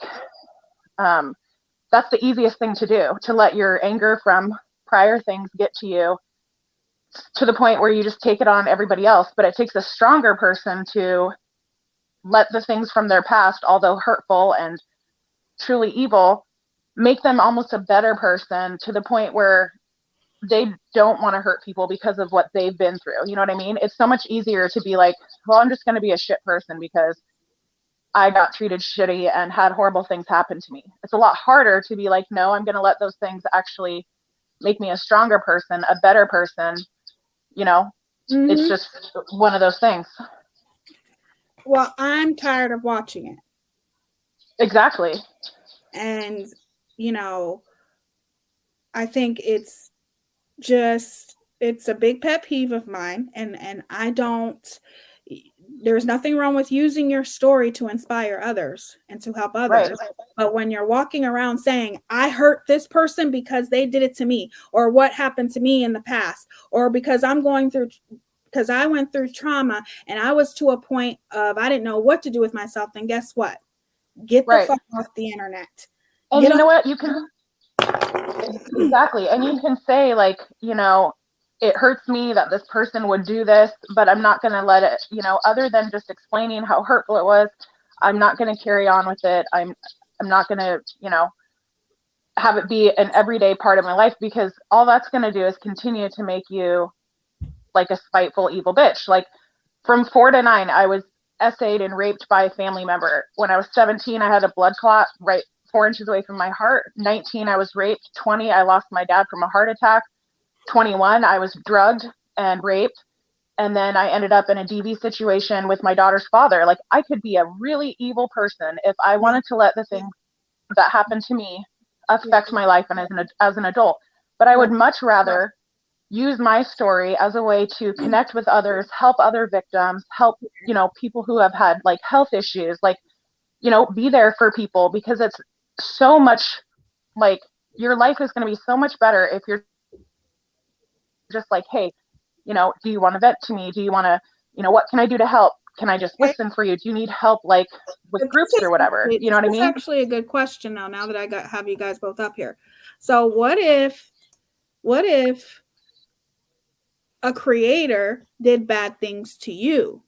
that's the easiest thing to do, to let your anger from prior things get to you to the point where you just take it on everybody else. But it takes a stronger person to let the things from their past, although hurtful and truly evil, make them almost a better person to the point where they don't want to hurt people because of what they've been through. You know what I mean? It's so much easier to be like, well, I'm just going to be a shit person because I got treated shitty and had horrible things happen to me. It's a lot harder to be like, no, I'm going to let those things actually make me a stronger person, a better person. It's just one of those things. Well, I'm tired of watching it. Exactly. And, I think it's a big pet peeve of mine. And there's nothing wrong with using your story to inspire others and to help others. Right. But when you're walking around saying, I hurt this person because they did it to me, or what happened to me in the past, or because I went through trauma and I was to a point of I didn't know what to do with myself, then guess what? Get the fuck off the internet. And you know what? You can exactly. And you can say, like, it hurts me that this person would do this, but I'm not going to let it, other than just explaining how hurtful it was, I'm not going to carry on with it. I'm not going to, have it be an everyday part of my life, because all that's going to do is continue to make you like a spiteful, evil bitch. Like, from 4 to 9, I was essayed and raped by a family member. When I was 17, I had a blood clot right 4 inches away from my heart. 19, I was raped. 20, I lost my dad from a heart attack. 21, I was drugged and raped. And then I ended up in a DV situation with my daughter's father. Like, I could be a really evil person if I wanted to let the things that happened to me affect my life and as an adult. But I would much rather use my story as a way to connect with others, help other victims, help, people who have had like health issues, like, be there for people, because it's so much, like, your life is going to be so much better if you're just like, hey, do you want to vent to me? Do you want to, what can I do to help? Can I just listen for you? Do you need help, like, with groups or whatever? You know what I mean? That's actually a good question now that I have you guys both up here. So what if a creator did bad things to you?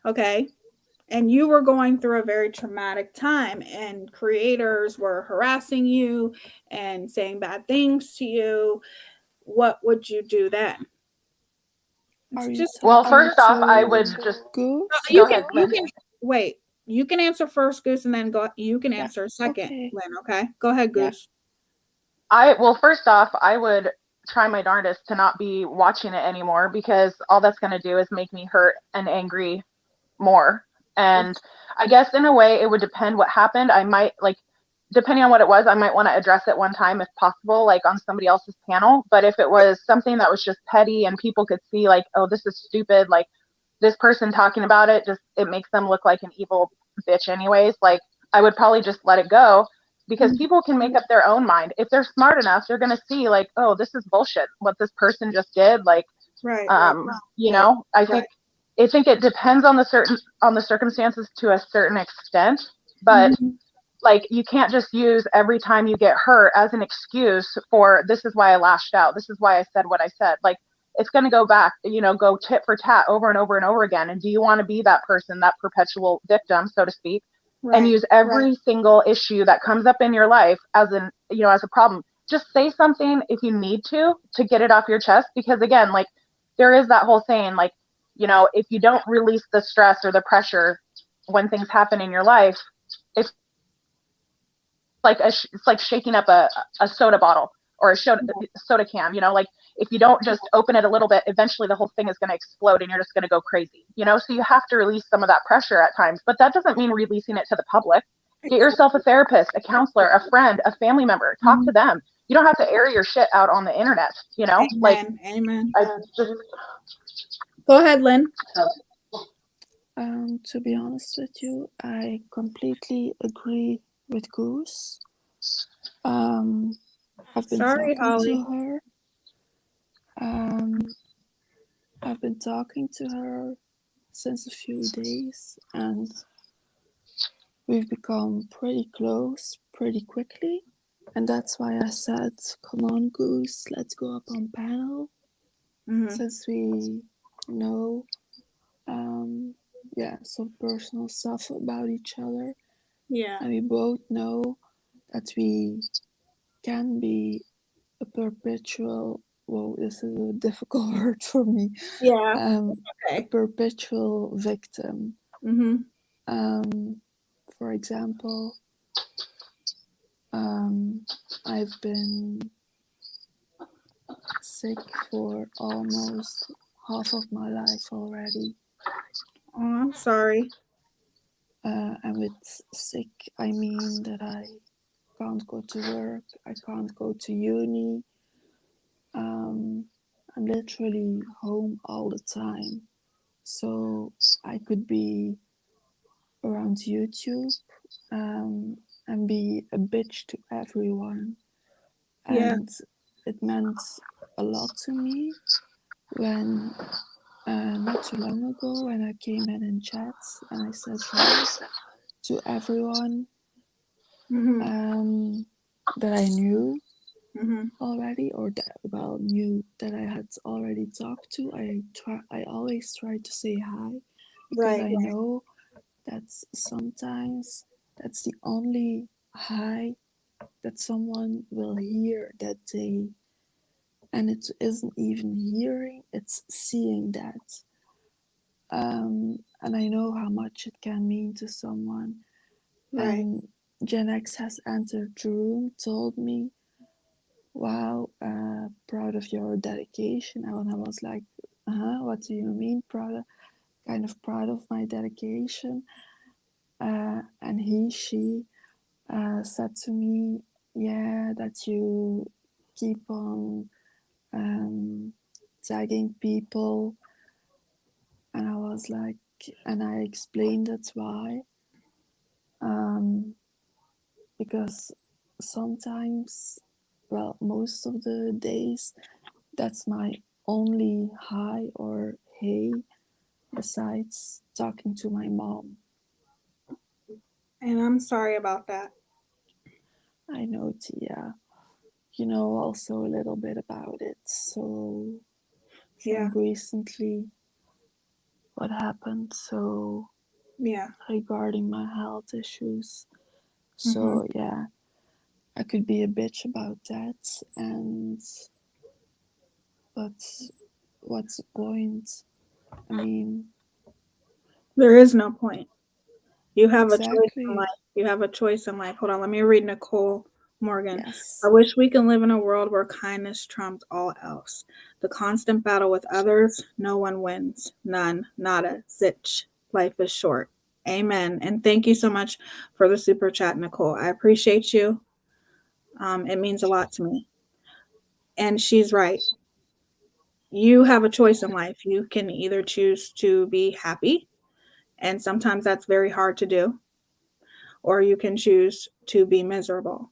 Okay. And you were going through a very traumatic time and creators were harassing you and saying bad things to you. What would you do then? Well, first off, I would just go ahead, Lynn. Wait. You can answer first, Goose, and then you can answer second, Lynn. Okay, go ahead, Goose. First off, I would try my darndest to not be watching it anymore, because all that's going to do is make me hurt and angry more. And I guess in a way it would depend what happened. I might, like, depending on what it was, I might want to address it one time if possible, like on somebody else's panel. But if it was something that was just petty and people could see, like, oh, this is stupid, like, this person talking about it, just, it makes them look like an evil bitch anyways, like, I would probably just let it go. because people can make up their own mind. If they're smart enough, they're going to see like, oh, this is bullshit what this person just did. Like, Right. you know, I think it depends on the circumstances to a certain extent, but like you can't just use every time you get hurt as an excuse for this is why I lashed out, this is why I said what I said. Like it's going to go back, you know, go tit for tat over and over and over again. And do you want to be that person, that perpetual victim, so to speak, and use every single issue that comes up in your life as an, you know, as a problem? Just say something if you need to get it off your chest, because again, like there is that whole saying, like, you know, if you don't release the stress or the pressure when things happen in your life, it's it's like shaking up a soda bottle or a soda can, you know, like if you don't just open it a little bit, eventually the whole thing is going to explode and you're just going to go crazy, you know? So you have to release some of that pressure at times, but that doesn't mean releasing it to the public. Get yourself a therapist, a counselor, a friend, a family member, talk to them. You don't have to air your shit out on the internet, you know? Amen. Like, Amen. just, go ahead, Lynn. To be honest with you, I completely agree with Goose. I've been Sorry, talking Holly. to her. I've been talking to her since a few days, and we've become pretty close pretty quickly. And that's why I said, come on, Goose, let's go up on panel. Since we know some personal stuff about each other. Yeah. And we both know that we can be a perpetual, whoa, this is a difficult word for me. Yeah. A perpetual victim. For example, I've been sick for almost half of my life already. Oh, I'm sorry. And with sick, I mean that I can't go to work, I can't go to uni. I'm literally home all the time. So I could be around YouTube and be a bitch to everyone. And it meant a lot to me when not too long ago when I came in chats and I said hi to everyone that I knew already, or that knew that I had already talked to. I always try to say hi because I know that sometimes that's the only hi that someone will hear that day, and it isn't even hearing, it's seeing that. And I know how much it can mean to someone. And Gen X has entered the room, told me, wow, proud of your dedication. And I was like, what do you mean kind of proud of my dedication? And she said to me, yeah, that you keep on tagging people. And I was like, and I explained that's why. Because sometimes, well, most of the days, that's my only hi or hey, besides talking to my mom. And I'm sorry about that. I know, Teaya. You know also a little bit about it. So from recently, what happened. So regarding my health issues. So yeah, I could be a bitch about that. But what's the point? I mean, there is no point. You have exactly. a choice in life. You have a choice in life. Hold on, let me read Nicole Morgan. Yes. I wish we can live in a world where kindness trumps all else. The constant battle with others, no one wins. None. Nada. Zitch. Life is short. Amen. And thank you so much for the super chat, Nicole. I appreciate you. It means a lot to me. And she's right. You have a choice in life. You can either choose to be happy, and sometimes that's very hard to do, or you can choose to be miserable.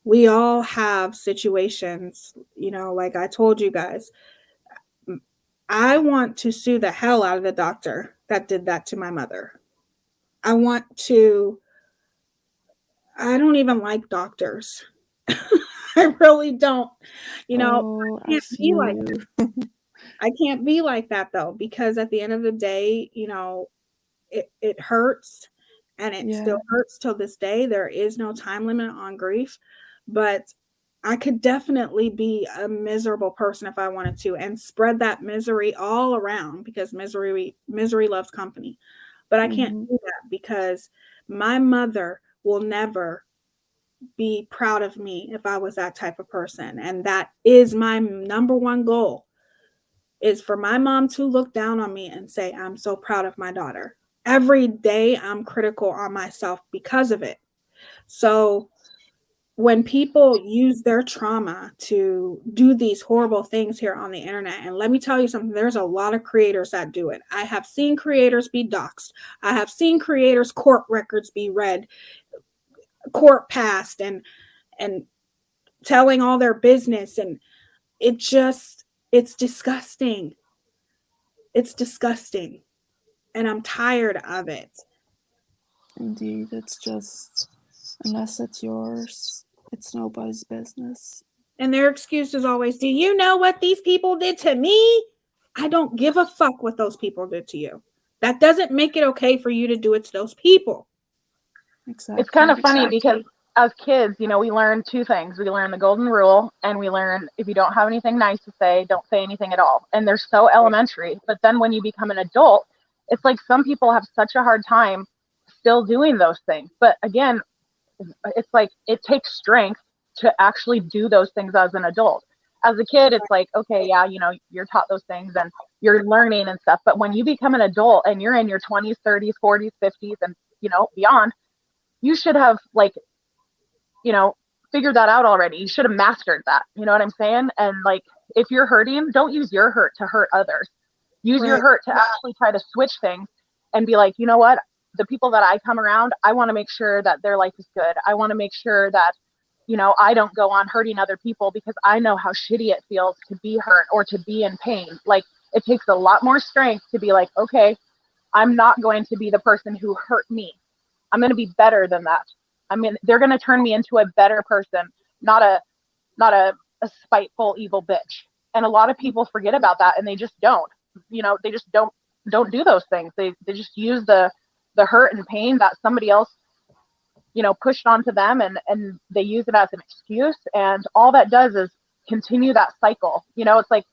We all have situations, like I told you guys, I want to sue the hell out of the doctor that did that to my mother. I want to, I don't even like doctors. I really don't. Oh, I I can't be feel like you. I can't be like that though, because at the end of the day, it hurts, and it still Yeah. hurts till this day. There is no time limit on grief, but I could definitely be a miserable person if I wanted to, and spread that misery all around, because misery loves company. But I can't Mm-hmm. do that because my mother will never be proud of me if I was that type of person. And that is my number one goal, is for my mom to look down on me and say, I'm so proud of my daughter. Every day I'm critical on myself because of it. So when people use their trauma to do these horrible things here on the internet, and let me tell you something, there's a lot of creators that do it. I have seen creators be doxxed. I have seen creators' court records be read, court passed, and telling all their business, and it's disgusting. It's disgusting, and I'm tired of it. Indeed, it's just, unless it's yours, it's nobody's business. And their excuse is always, do you know what these people did to me? I don't give a fuck what those people did to you. That doesn't make it okay for you to do it to those people. It's kind Exactly. of funny because as kids, we learn two things. We learn the golden rule, and we learn if you don't have anything nice to say, don't say anything at all. And they're so elementary. But then when you become an adult, it's like some people have such a hard time still doing those things. But again, it's like it takes strength to actually do those things as an adult. As a kid, it's like, okay, yeah, you're taught those things and you're learning and stuff. But when you become an adult and you're in your 20s, 30s, 40s, 50s, and beyond, you should have you know, figured that out already. You should have mastered that. You know what I'm saying? And like, if you're hurting, don't use your hurt to hurt others. Use your Right. hurt to actually try to switch things and be like, you know what? The people that I come around, I want to make sure that their life is good. I want to make sure that, I don't go on hurting other people because I know how shitty it feels to be hurt or to be in pain. Like, it takes a lot more strength to be like, okay, I'm not going to be the person who hurt me. I'm going to be better than that. I mean, they're going to turn me into a better person, not a spiteful, evil bitch. And a lot of people forget about that, and they just don't. They just don't do those things. They just use the hurt and pain that somebody else pushed onto them, and they use it as an excuse. And all that does is continue that cycle. It's like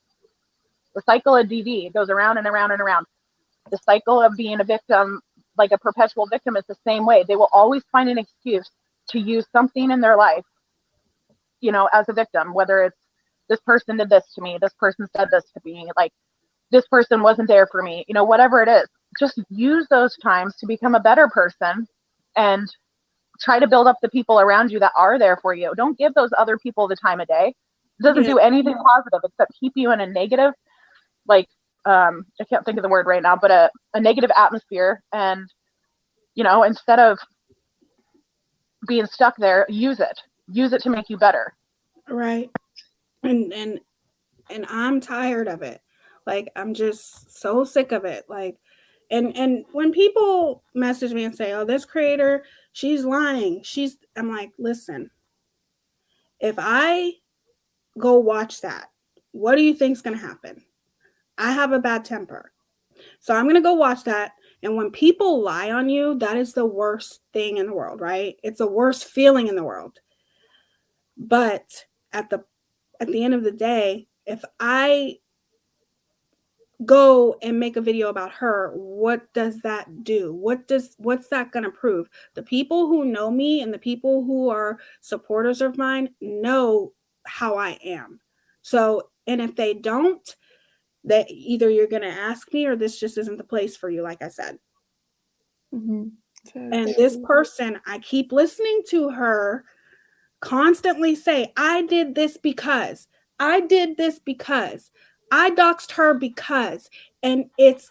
the cycle of DV. It goes around and around and around. The cycle of being a victim, like a perpetual victim, is the same way. They will always find an excuse to use something in their life, as a victim, whether it's this person did this to me, this person said this to me, like this person wasn't there for me, whatever it is. Just use those times to become a better person and try to build up the people around you that are there for you. Don't give those other people the time of day. It doesn't do anything positive except keep you in a negative, like, I can't think of the word right now, but a negative atmosphere. And, instead of being stuck there, use it to make you better. Right. And I'm tired of it. Like, I'm just so sick of it. Like, and when people message me and say, "Oh, this creator, she's lying." I'm like, "Listen, if I go watch that, what do you think's going to happen?" I have a bad temper. So I'm going to go watch that. And when people lie on you, that is the worst thing in the world, right? It's the worst feeling in the world. But at the end of the day, if I go and make a video about her, what does that do? What's that going to prove? The people who know me and the people who are supporters of mine know how I am. So, and if they don't, that either you're going to ask me or this just isn't the place for you, like I said. Mm-hmm. And this person, I keep listening to her constantly say, I did this because I doxed her because, and it's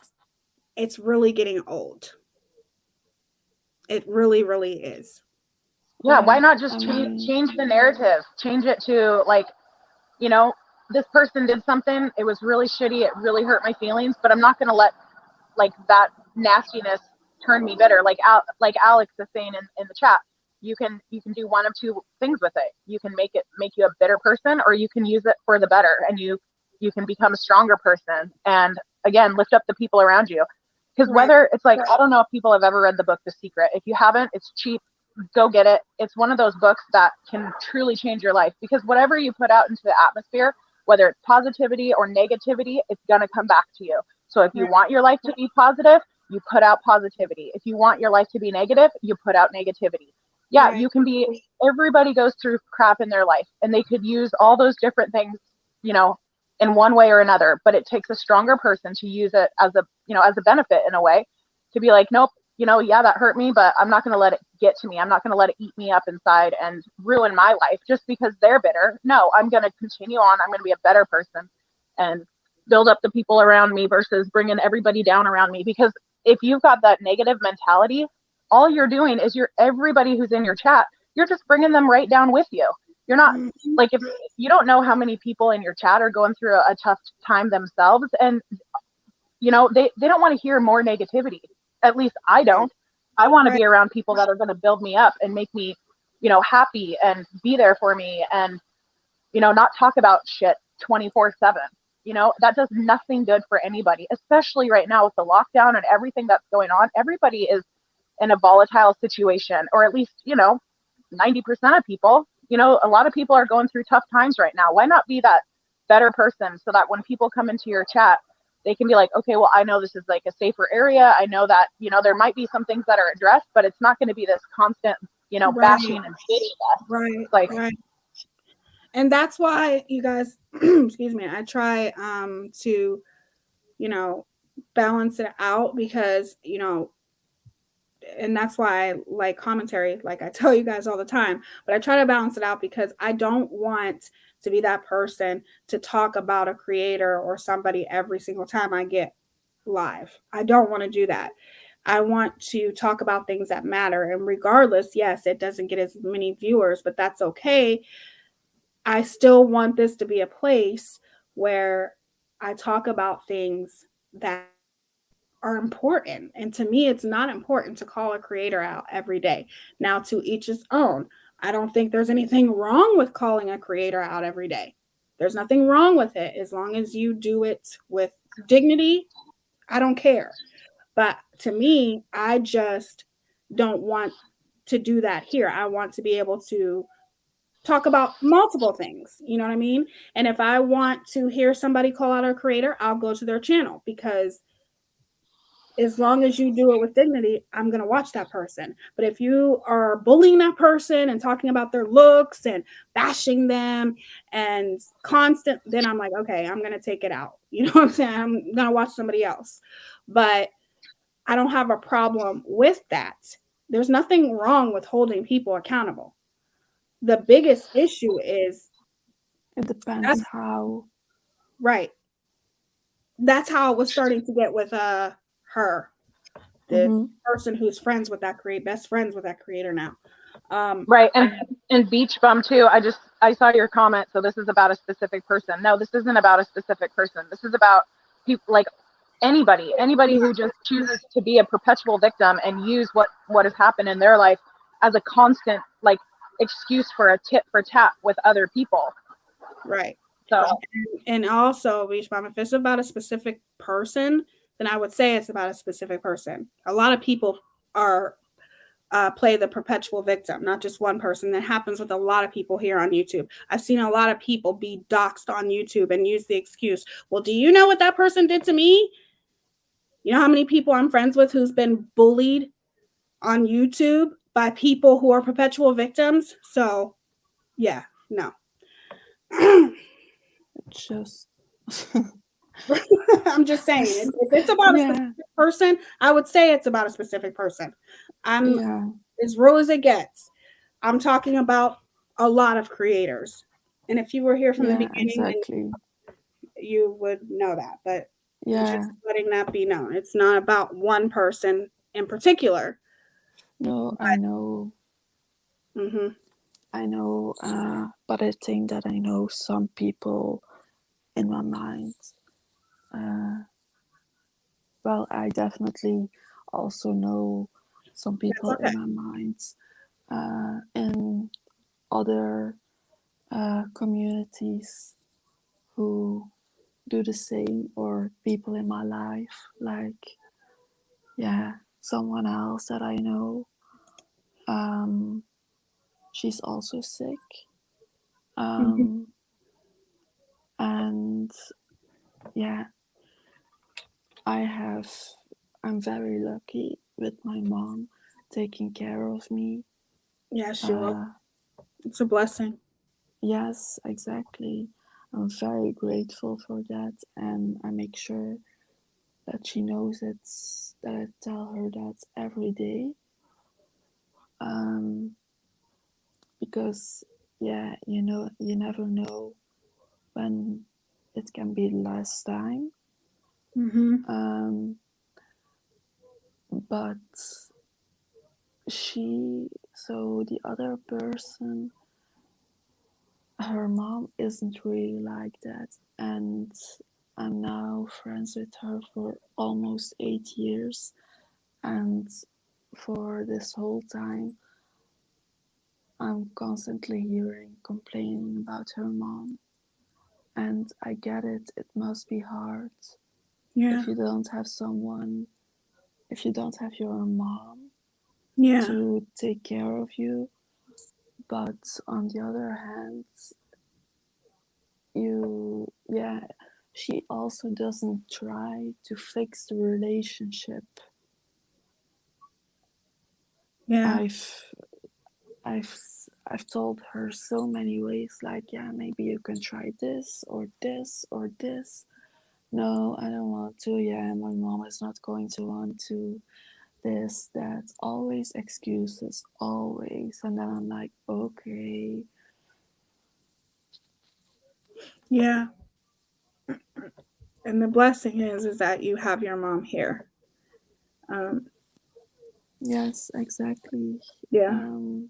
really getting old. It really, really is. Yeah, why not I just mean, change the narrative? Change it to like, you know, this person did something, it was really shitty, it really hurt my feelings, but I'm not going to let like that nastiness turn me bitter. Like Alex is saying in the chat, you can do one of two things with it. You can make you a bitter person, or you can use it for the better, and you can become a stronger person, and again lift up the people around you. Because Right. whether it's like, I don't know if people have ever read the book The Secret. If you haven't, it's cheap, go get it. It's one of those books that can truly change your life, because whatever you put out into the atmosphere, whether it's positivity or negativity, it's going to come back to you. So if you Right. want your life to be positive, you put out positivity. If you want your life to be negative, you put out negativity. Yeah, Right. you can be, everybody goes through crap in their life, and they could use all those different things, you know, in one way or another, but it takes a stronger person to use it as a, as a benefit in a way, to be like, nope, yeah, that hurt me, but I'm not going to let it get to me. I'm not going to let it eat me up inside and ruin my life just because they're bitter. No, I'm going to continue on. I'm going to be a better person and build up the people around me versus bringing everybody down around me. Because if you've got that negative mentality, all you're doing is everybody who's in your chat, you're just bringing them right down with you. You're not Mhm. like, if you don't know how many people in your chat are going through a tough time themselves, and they don't want to hear more negativity. At least I Right. don't. I want to Right. be around people that are going to build me up and make me, happy and be there for me, and not talk about shit 24/7. That does nothing good for anybody, especially right now with the lockdown and everything that's going on. Everybody is in a volatile situation, or at least, 90% of people. A lot of people are going through tough times right now. Why not be that better person, so that when people come into your chat, they can be like, okay, well, I know this is like a safer area. I know that, there might be some things that are addressed, but it's not going to be this constant, Right. bashing and shittiness. Right. Like, Right. And that's why you guys, excuse me, I try to, you know, balance it out because, and that's why I like commentary, like I tell you guys all the time, but I try to balance it out because I don't want to be that person to talk about a creator or somebody every single time I get live. I don't want to do that. I want to talk about things that matter. And regardless, yes, it doesn't get as many viewers, but that's okay. I still want this to be a place where I talk about things that are important. And to me, it's not important to call a creator out every day. Now, to each his own. I don't think there's anything wrong with calling a creator out every day. There's nothing wrong with it as long as you do it with dignity. I don't care. But to me, I just don't want to do that here. I want to be able to talk about multiple things. You know what I mean? And if I want to hear somebody call out a creator, I'll go to their channel because as long as you do it with dignity, I'm going to watch that person. But if you are bullying that person and talking about their looks and bashing them and constant, then I'm like, okay, I'm going to take it out. You know what I'm saying? I'm going to watch somebody else. But I don't have a problem with that. There's nothing wrong with holding people accountable. The biggest issue is it depends that's how. right. That's how it was starting to get with her, this Mm-hmm. person who's friends with that best friends with that creator now. right. And beach bum too. I saw your comment. So this is about a specific person. No, this isn't about a specific person. This is about people, like anybody who just chooses to be a perpetual victim and use what has happened in their life as a constant, like, excuse for a tit for tat with other people. Right. So And also, Beach Bomb, if it's about a specific person, then I would say it's about a specific person. A lot of people are play the perpetual victim, not just one person. That happens with a lot of people here on YouTube. I've seen a lot of people be doxxed on YouTube and use the excuse, well, do you know what that person did to me? You know how many people I'm friends with who's been bullied on YouTube by people who are perpetual victims? So, yeah, no. It's just. I'm just saying, if it's about a Yeah, specific person, I would say it's about a specific person. I'm yeah, as real as it gets. I'm talking about a lot of creators. And if you were here from the yeah, beginning, then exactly. you would know that. But Yeah, just letting that be known, it's not about one person in particular. No, I know, Mm-hmm. but I think that I know some people in my mind. Uh, well, I definitely also know some That's people okay. in my mind in other communities who do the same, or people in my life, like, yeah, someone else that I know. Um, she's also sick. Mm-hmm. Um, and yeah, I have, I'm very lucky with my mom taking care of me. Yes, you will. Uh, It's a blessing. yes, exactly. I'm very grateful for that, and I make sure that she knows it's that I tell her that every day. Um, because yeah, you never know when it can be the last time. Mm-hmm. Um, but so the other person, her mom isn't really like that, and I'm now friends with her for almost 8 years, and for this whole time, I'm constantly hearing complaining about her mom. And I get it, it must be hard Yeah. if you don't have someone, if you don't have your mom Yeah. to take care of you. But on the other hand, yeah, she also doesn't try to fix the relationship. Yeah. I've I've I've told her so many ways, like, yeah, maybe you can try this or this or this. No, I don't want to. Yeah, my mom is not going to want to. This, that, always excuses, always. And then I'm like, okay, Yeah. And the blessing is that you have your mom here. Um, yes, exactly. yeah. Um,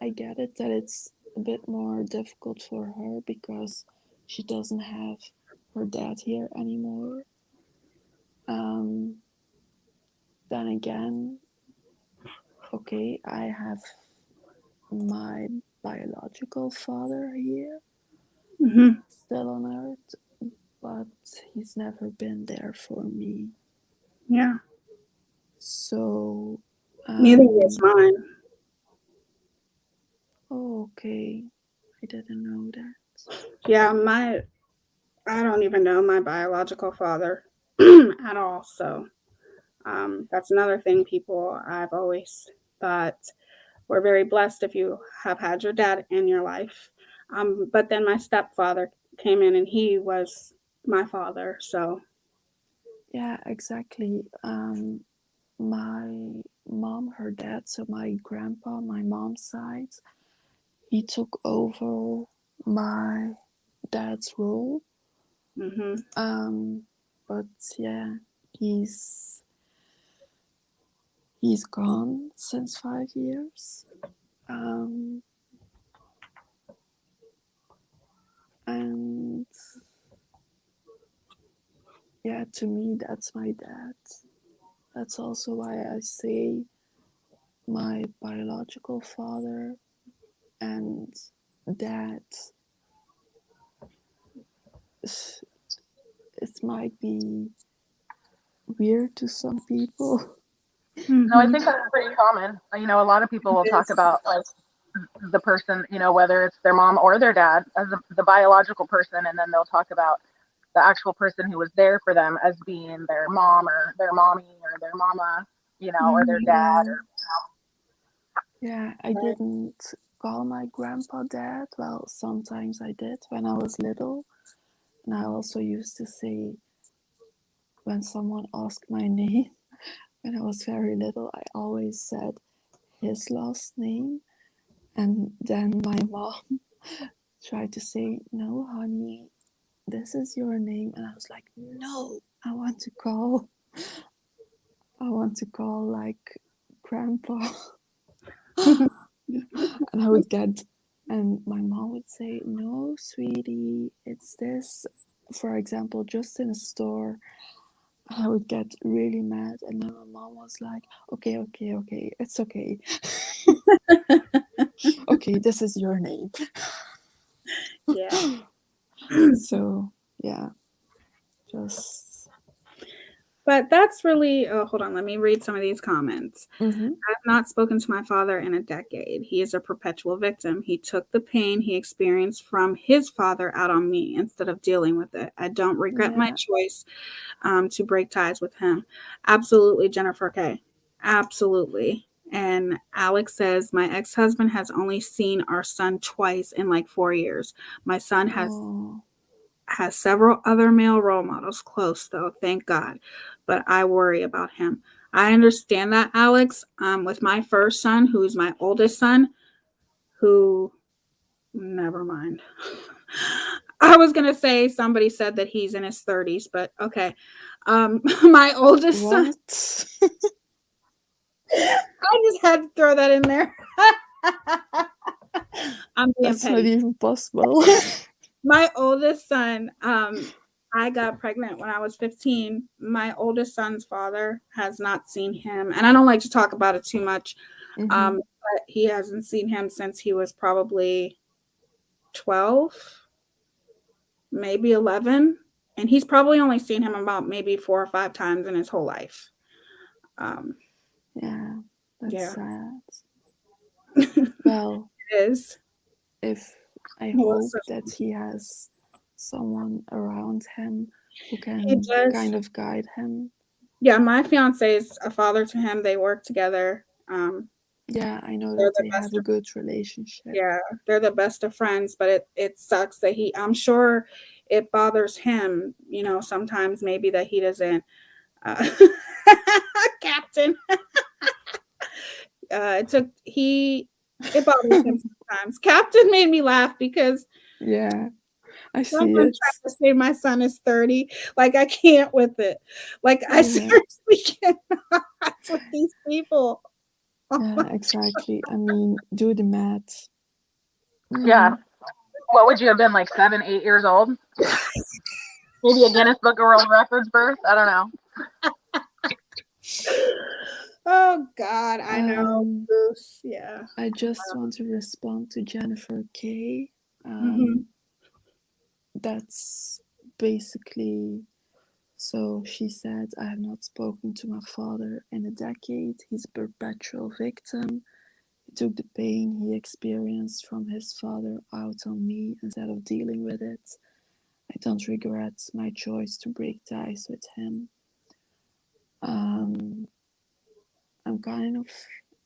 I get it that it's a bit more difficult for her because she doesn't have her dad here anymore. Um, then again, okay, I have my biological father here, Mm-hmm. still on earth, but he's never been there for me. Yeah. So, Neither is um, mine. oh, okay, I didn't know that. Yeah, I don't even know my biological father at all. So that's another thing people I've always thought we're very blessed if you have had your dad in your life. But then my stepfather came in and he was my father. So Yeah, exactly. My mom, her dad, so my grandpa, my mom's side, he took over my dad's role. mm-hmm. Um, but yeah, he's he's gone since 5 years. Um, and yeah, to me, that's my dad. That's also why I say my biological father and dad. It might be weird to some people. No, I Mm-hmm. think that's pretty common. A lot of people will talk Yes. about like the person, whether it's their mom or their dad as the biological person, and then they'll talk about the actual person who was there for them as being their mom or their mommy or their mama, or their Mm-hmm. dad Yeah, or yeah, I Right. didn't call my grandpa dad. Well, sometimes I did when I was little. And I also used to say, when someone asked my name, when I was very little, I always said his last name. And then my mom tried to say, no, honey, this is your name. And I was like, no, I want to call like grandpa. And I would get, and my mom would say, "No, sweetie, it's this." For example, just in a store, I would get really mad, and then my mom was like, "Okay, okay, okay, it's okay. Okay, this is your name." Yeah. So yeah, just But that's really, oh, hold on. Let me read some of these comments. mm-hmm. I've not spoken to my father in a decade. He is a perpetual victim. He took the pain he experienced from his father out on me instead of dealing with it. I don't regret my Yeah. choice to break ties with him. Absolutely, Jennifer K. Absolutely. And Alex says, my ex husband has only seen our son twice in like 4 years. My son Oh, has several other male role models close, though, thank God. But I worry about him. I understand that, Alex. With my first son, who's my oldest son, who, never mind. I was going to say somebody said that he's in his 30s, but okay. My oldest son, what? I just had to throw that in there. I'm being That's not petty. even possible. My oldest son, I got pregnant when I was 15. My oldest son's father has not seen him, and I don't like to talk about it too much. Mm-hmm. But he hasn't seen him since he was probably 12, maybe 11, and he's probably only seen him about maybe 4 or 5 times in his whole life. Um, Yeah, that's yeah, sad. it Well, is. if I hope Melissa. that he has someone around him who He can does. kind of guide him. Yeah, my fiance is a father to him. They work together. Yeah, I know They're that the they best have a good relationship. Yeah, they're the best of friends, but it sucks that I'm sure it bothers him, sometimes maybe that he doesn't uh Captain. It took he it bothers him sometimes. Captain made me laugh because Yeah, I someone see tried it. to say my son is 30. Like I can't with it. Like I Yeah, seriously cannot with these people. yeah, exactly. I mean, do the math. Yeah. Mm, What would you have been, like 7, 8 years old? Maybe a Guinness Book of World Records birth? I don't know. Oh God, I know. um, Bruce. Yeah. I just want to respond to Jennifer K. Hmm. That's basically, so she said, I have not spoken to my father in a decade. He's a perpetual victim. He took the pain he experienced from his father out on me instead of dealing with it. I don't regret my choice to break ties with him. Um, I'm kind of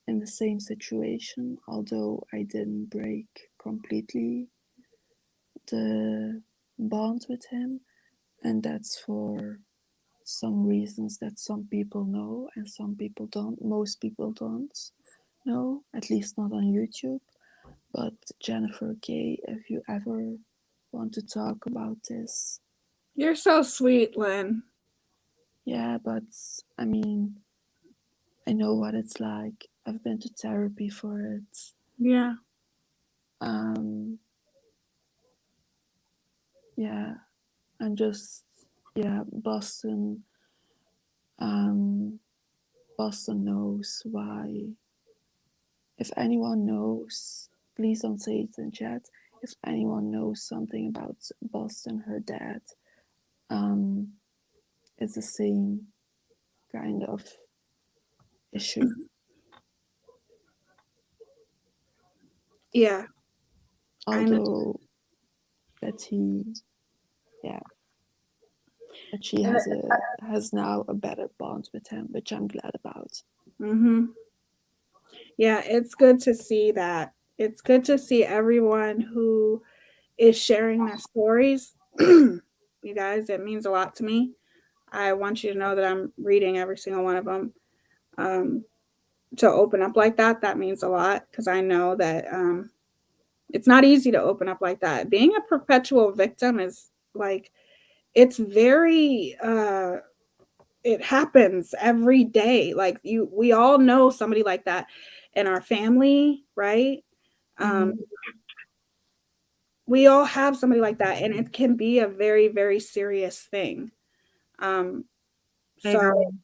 in the same situation, although I didn't break completely the bond with him, and that's for some reasons that some people know and some people don't. Most people don't know, at least not on YouTube. But Jennifer K, if you ever want to talk about this, You're so sweet, Lynn. yeah, but I mean, I know what it's like. I've been to therapy for it. Yeah. Um, yeah, and just, yeah, um, Boston knows why. If anyone knows, please don't say it in chat. If anyone knows something about Boston, her dad, um, it's the same kind of issue. Yeah. I know. Although that he, yeah, that she And has now a better bond with him, which I'm glad about. Hmm. Yeah, it's good to see that. It's good to see everyone who is sharing their stories. You guys, it means a lot to me. I want you to know that I'm reading every single one of them. Um, to open up like that means a lot because I know that it's not easy to open up like that. Being a perpetual victim is like, it's very it happens every day. Like we all know somebody like that. in our family, right? Um, Mhm. we all have somebody like that, and it can be a very, very serious thing. Um, I so agree.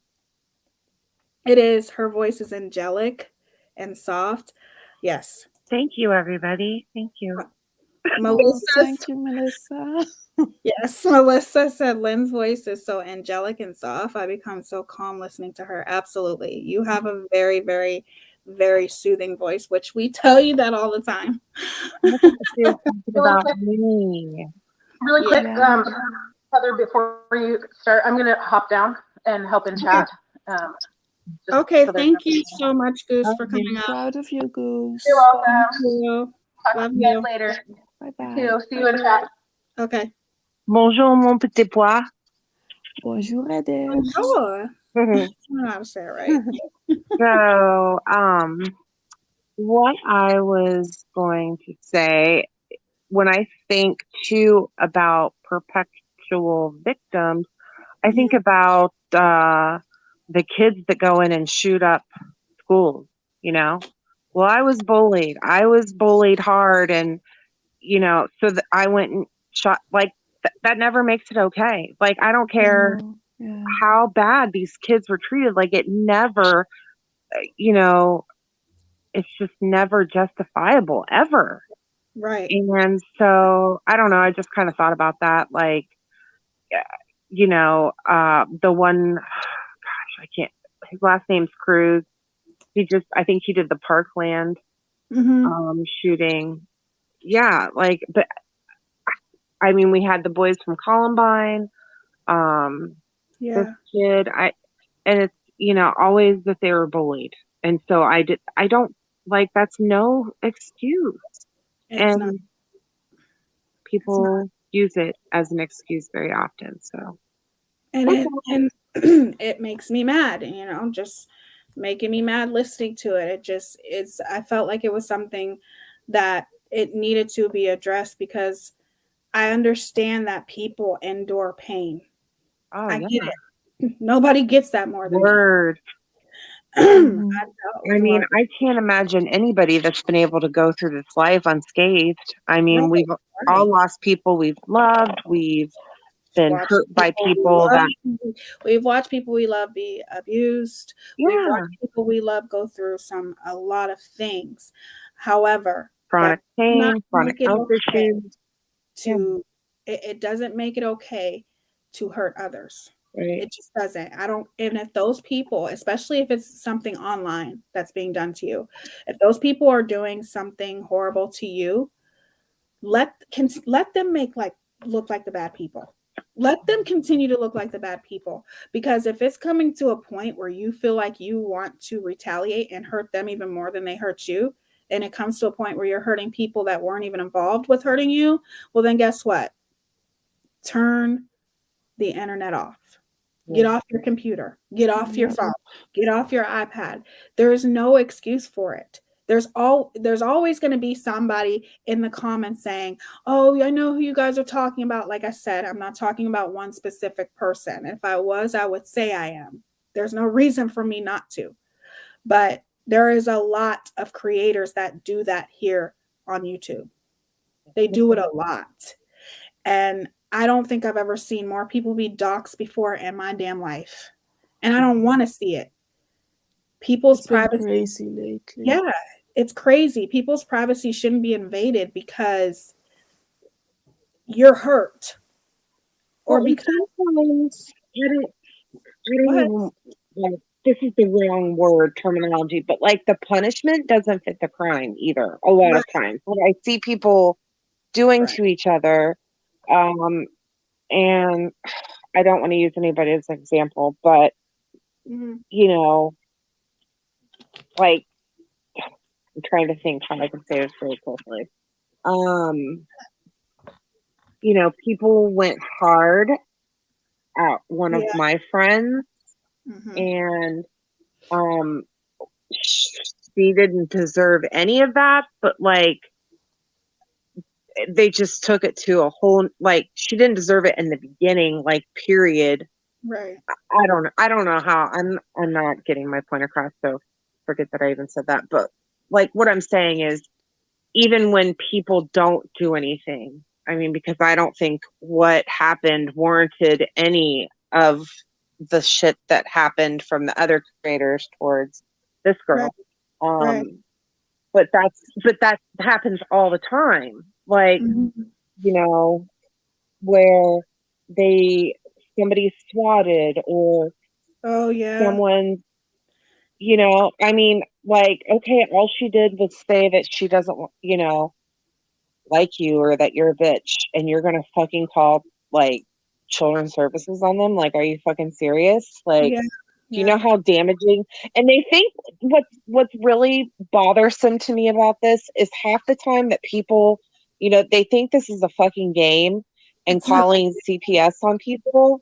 it is. Her voice is angelic and soft. Yes. Thank you, everybody. Thank you. Oh, Melissa's thank you, Melissa. yes, Melissa said Lynn's voice is so angelic and soft. I become so calm listening to her. Absolutely. You have a very, very, very soothing voice, which we tell you that all the time. Look at you thinking Really about quick, me. really Yeah. quick, Yeah. Heather, before you start, I'm gonna hop down and help in chat. Just Okay, so there's thank no. you so much, Goose, for Okay. coming up. Proud of you, You're Goose. Thank welcome. you. Talk Love to you guys you. later. Bye You bye. too. See you in chat. Okay. Bonjour, mon petit pois. Bonjour, Eder. Bonjour. I don't know how to say it right. So, what I was going to say when I think too about perpetual victims, I think about the kids that go in and shoot up schools, you know? Well, I was bullied. I was bullied hard. And, so that I went and shot, like, that never makes it okay. Like, I don't care No. Yeah. how bad these kids were treated. Like, it never, you know, it's just never justifiable ever. Right. And so I don't know. I just kind of thought about that. Like, the one, gosh, I can't, his last name's Cruz. I think he did the Parkland Mm-hmm. shooting. Yeah. Like, but I mean, we had the boys from Columbine, this Yeah. kid, and it's, always that they were bullied. And so I don't like, that's no excuse. It's not. And people use it as an excuse very often. So And that's it all. and it makes me mad, just making me mad listening to it. I felt like it was something that it needed to be addressed because I understand that people endure pain. Oh I yeah. get it. Nobody gets that more than me. Word. I Mhm. dealt I with a mean, lot. I can't imagine anybody that's been able to go through this life unscathed. I mean, Nobody, we've all right. lost people we've loved. We've been Watched hurt by people we people that, love. We've watched people we love be abused. We've yeah, watched people we love go through a lot of things. However, that chronic does not pain, chronic make it health okay issues. Yeah, to it doesn't make it okay to hurt others. right. It just doesn't. I don't and if those people, especially if it's something online that's being done to you, if those people are doing something horrible to you, let them look like the bad people. Let them continue to look like the bad people, because if it's coming to a point where you feel like you want to retaliate and hurt them even more than they hurt you, and it comes to a point where you're hurting people that weren't even involved with hurting you, well then guess what? Turn the internet off. Get Yeah. off your computer. Get off your Yep. phone. Get off your iPad. There's no excuse for it. There's always going to be somebody in the comments saying, "Oh, I know who you guys are talking about." Like I said, I'm not talking about one specific person. If I was, I would say I am. There's no reason for me not to. But there is a lot of creators that do that here on YouTube. They do it a lot. And I don't think I've ever seen more people be doxxed before in my damn life. And I don't want to see it. People's It's been privacy, crazy lately. yeah, it's crazy. People's privacy shouldn't be invaded because you're hurt Well, or and because sometimes I don't what? even, like, this is the wrong word terminology, but like the punishment doesn't fit the crime either. A lot Right, of times, what I see people doing right. to each other, um, and I don't want to use anybody as an example, but Mm-hmm. you know, like, I'm trying to think how I can say this really closely. Um, people went hard at one of Yeah. my friends, Mm-hmm. and um, she didn't deserve any of that, but like they just took it to a whole, like, she didn't deserve it in the beginning, like, period. Right. I don't know how. I'm not getting my point across, so forget that I even said that. But like what I'm saying is, even when people don't do anything, I mean, because I don't think what happened warranted any of the shit that happened from the other creators towards this girl. Right. But that happens all the time. Like, you know, where somebody's swatted or Oh yeah. someone, you know, I mean, like, okay, all she did was say that she doesn't, you know, like you or that you're a bitch and you're gonna fucking call like children's services on them. Like, are you fucking serious? Like, Yeah. do you know how damaging? And they think what's really bothersome to me about this is half the time that people, you know, they think this is a fucking game and It's not. calling CPS on people,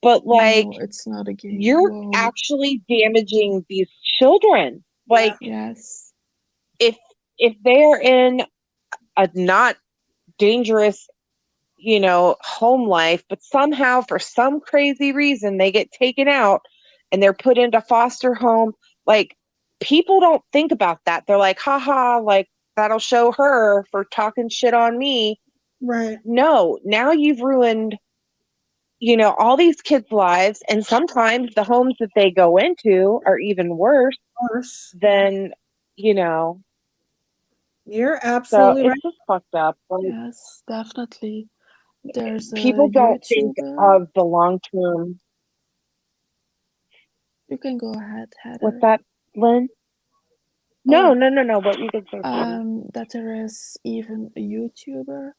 but like, No, it's not a game. you're Whoa. actually damaging these children. Like, Yes. if they're in a not dangerous, you know, home life, but somehow for some crazy reason they get taken out and they're put into foster home, like, people don't think about that. They're like, haha, like, that'll show her for talking shit on me. Right. No, now you've ruined, you know, all these kids' lives, and sometimes the homes that they go into are even worse Worse. than, you know. You're So absolutely right. it's just fucked up. Like, Yes, definitely. There's a people don't think YouTuber. of the long term. You can go ahead, What's Heather. that, Lynn? Oh, No. What you could say, Katie? that there is even a YouTuber.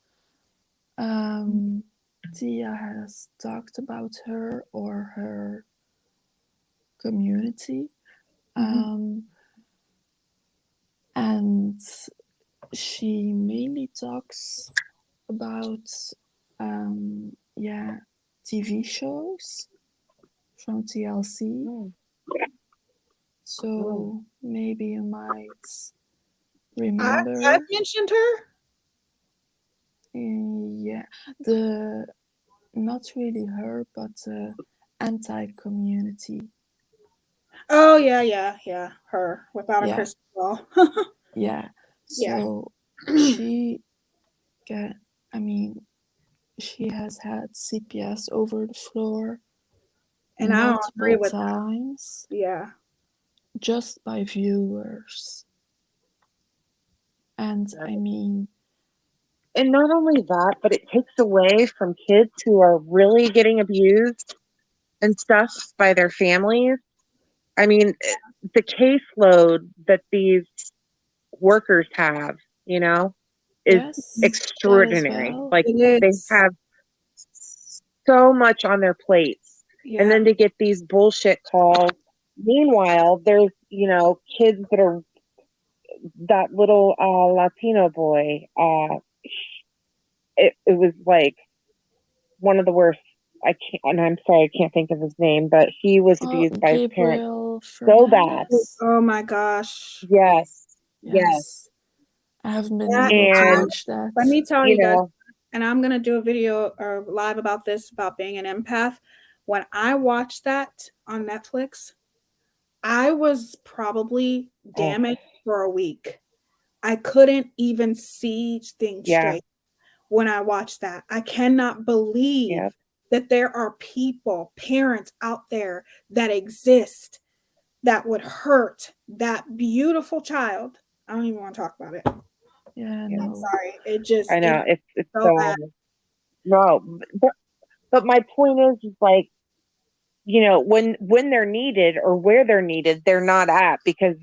Teaya has talked about her or her community. And she mainly talks about TV shows from TLC. So maybe you might remember. I've mentioned her. Yeah, not really her, but the anti-community. Oh yeah. Her without a Yeah. crystal ball. Yeah. Yeah. So she she has had CPS over the floor And I don't agree multiple with times that. Yeah. just by viewers. And I mean, And not only that, but it takes away from kids who are really getting abused and stuff by their families. I mean, the caseload that these workers have, you know, is yes, that as extraordinary. well. Like, It they is. have so much on their plates. Yeah. And then to get these bullshit calls. Meanwhile, there's, you know, kids that are that little Latino boy. It was like one of the worst. I can't, and I'm sorry, I can't think of his name, but he was abused by his parents Gabriel so bad. Fernandez. Oh my gosh. Yes. I haven't been That, able to And, watch that. let me tell you you guys, know, and I'm gonna do a video or live about this, about being an empath. When I watched that on Netflix, I was probably damaged for a week. I couldn't even see things yeah, straight when I watched that. I cannot believe yep. that there are people, parents out there that exist that would hurt that beautiful child. I don't even want to talk about it. Yeah, Yeah. I'm no. sorry. It just I know it's so bad. no, but my point is like, you know, when they're needed or where they're needed, they're not at, because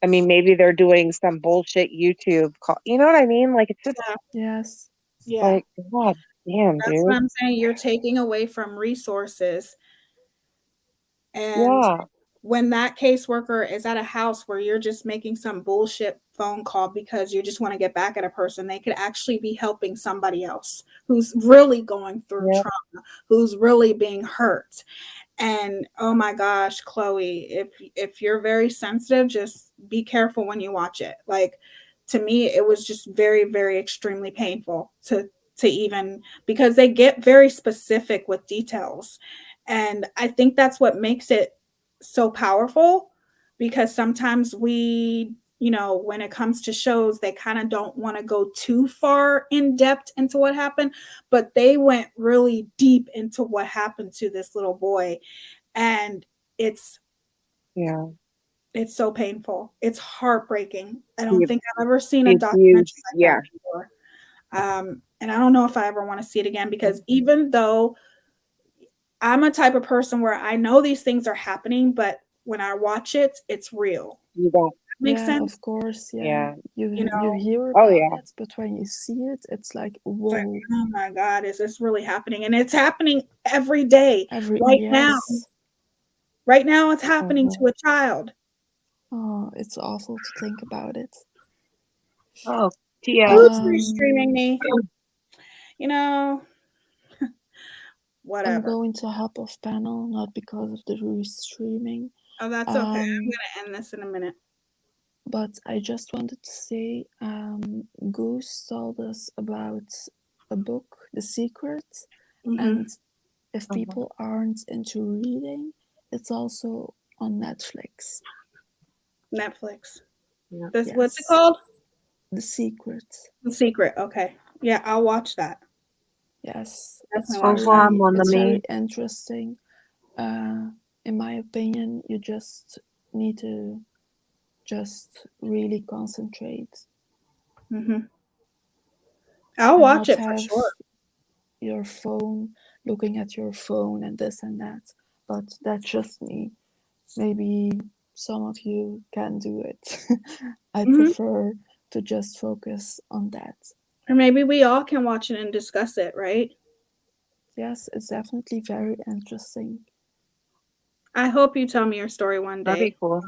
I mean, maybe they're doing some bullshit YouTube call. You know what I mean? Like, it's just Yes. Yeah. like, God damn, That's dude. what I'm saying. You're taking away from resources. And Yeah, when that caseworker is at a house where you're just making some bullshit phone call because you just want to get back at a person, they could actually be helping somebody else who's really going through yeah. trauma, who's really being hurt. And oh my gosh, Chloe, if you're very sensitive, just be careful when you watch it. Like, to me, it was just very, very extremely painful to even, because they get very specific with details. And I think that's what makes it so powerful, because sometimes we you know, when it comes to shows, they kind of don't want to go too far in depth into what happened, but they went really deep into what happened to this little boy. And it's so painful. It's heartbreaking. I don't think I've ever seen a documentary like that before. And I don't know if I ever want to see it again, because even though I'm a type of person where I know these things are happening, but when I watch it, it's real. You don't. Makes sense? Of course, Yeah. You know? hear Oh, about yeah. it, but when you see it, it's like, It's whoa. like, oh my God, is this really happening? And it's happening every day. Now. Right now, it's happening to a child. Oh, it's awful to think about it. Oh, Teaya. Who's restreaming me? You know, whatever. I'm going to hop off panel, not because of the restreaming. Oh, that's okay. I'm going to end this in a minute. But I just wanted to say, Goose told us about a book, The Secret, and if people aren't into reading, it's also on Netflix. Netflix. Yeah. What's it called? The Secret. The Secret. Okay. Yeah, I'll watch that. Yes. That's very interesting. In my opinion, you just need to really concentrate. I'll watch it for sure. Your phone, looking at your phone and this and that, but that's just me. Maybe some of you can do it. I prefer to just focus on that. Or maybe we all can watch it and discuss it, right? Yes, it's definitely very interesting. I hope you tell me your story one day. That'd be cool.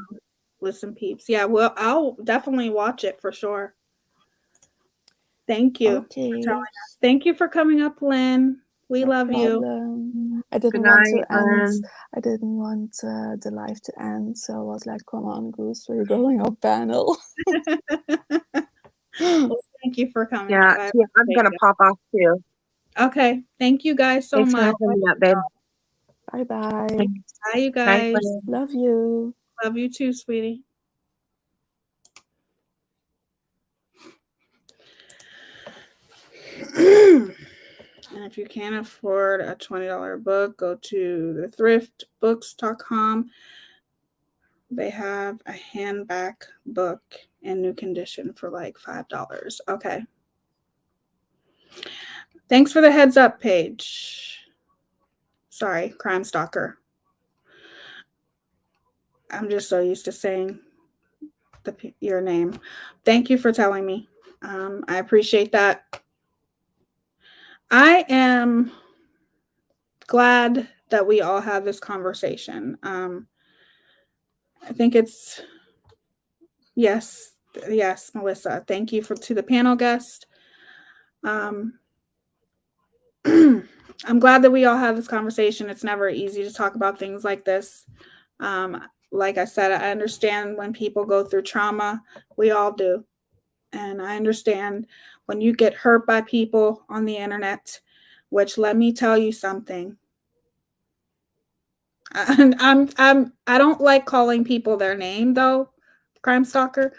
Listen, peeps. Yeah, well, I'll definitely watch it for sure. Thank you for telling us. Thank you for coming up, Lynn. We love you. I didn't want to end. I didn't want the live to end, so I was like, "Come on, Goose, we're going off panel." Well, thank you for coming. Yeah, I'm gonna pop off too. Okay, thank you guys so much. Bye bye. Bye, you guys. Love you. Love you too, sweetie. And if you can't afford a $20 book, go to the thriftbooks.com. They have a handback book in new condition for like $5. Okay. Thanks for the heads up, Paige. Sorry, Crime Stalker. I'm just so used to saying your name. Thank you for telling me. I appreciate that. I am glad that we all had this conversation. I think it's yes, Melissa. Thank you to the panel guest. I'm glad that we all had this conversation. It's never easy to talk about things like this. Like I said, I understand when people go through trauma. We all do. And I understand when you get hurt by people on the internet, which let me tell you something. I don't like calling people their name though, Crime Stalker.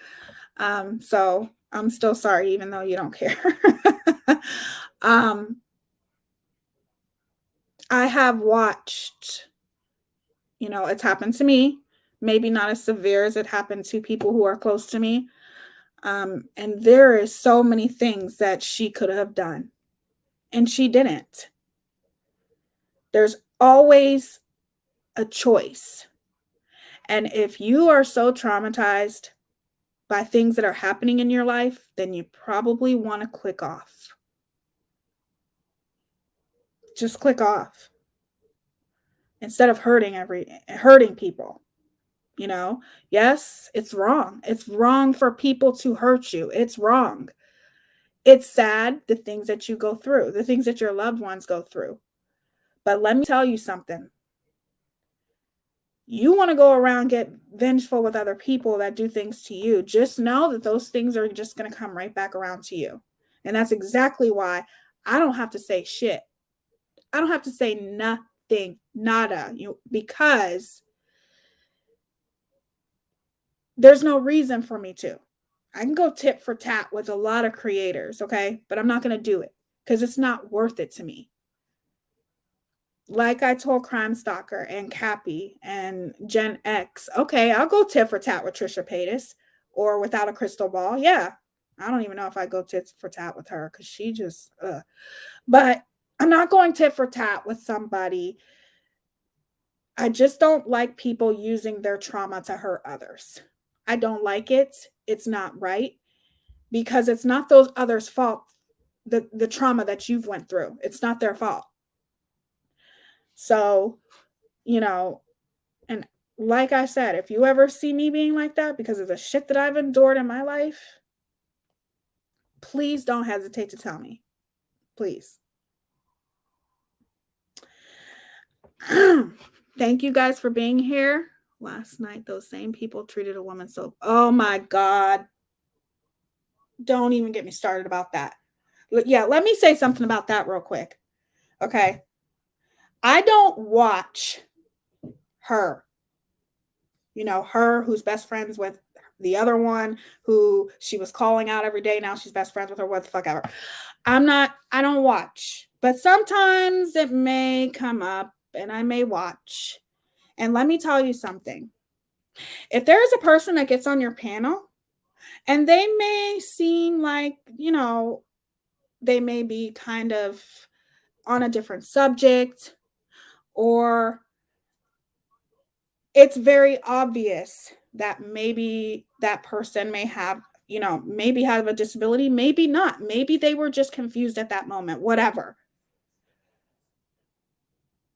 So I'm still sorry, even though you don't care. I have watched, it's happened to me, maybe not as severe as it happened to people who are close to me. And there is so many things that she could have done, and she didn't. There's always a choice. And if you are so traumatized by things that are happening in your life, then you probably want to click off. Just click off. Instead of hurting people. Yes, it's wrong. It's wrong for people to hurt you. It's wrong. It's sad, the things that you go through, the things that your loved ones go through. But let me tell you something. You want to go around get vengeful with other people that do things to you, just know that those things are just going to come right back around to you. And that's exactly why I don't have to say shit. I don't have to say nothing, nada, because there's no reason for me to. I can go tit for tat with a lot of creators, okay? But I'm not going to do it because it's not worth it to me. Like I told Crime Stalker and Cappy and Gen X, okay, I'll go tit for tat with Trisha Paytas or Without a Crystal Ball. Yeah. I don't even know if I go tit for tat with her because she just, but I'm not going tit for tat with somebody. I just don't like people using their trauma to hurt others. I don't like it. It's not right because it's not those others' fault. The trauma that you've went through, it's not their fault. So, you know, and like I said, if you ever see me being like that because of the shit that I've endured in my life, please don't hesitate to tell me. Please. Thank you guys for being here. Last night, those same people treated a woman so, oh my God. Don't even get me started about that. Yeah, let me say something about that real quick. Okay. I don't watch her. You know, her who's best friends with the other one who she was calling out every day. Now she's best friends with her, what the fuck ever. I don't watch. But sometimes it may come up and I may watch. And let me tell you something. If there is a person that gets on your panel and they may seem like, you know, they may be kind of on a different subject, or it's very obvious that maybe that person may have, you know, maybe have a disability, maybe not. Maybe they were just confused at that moment, whatever.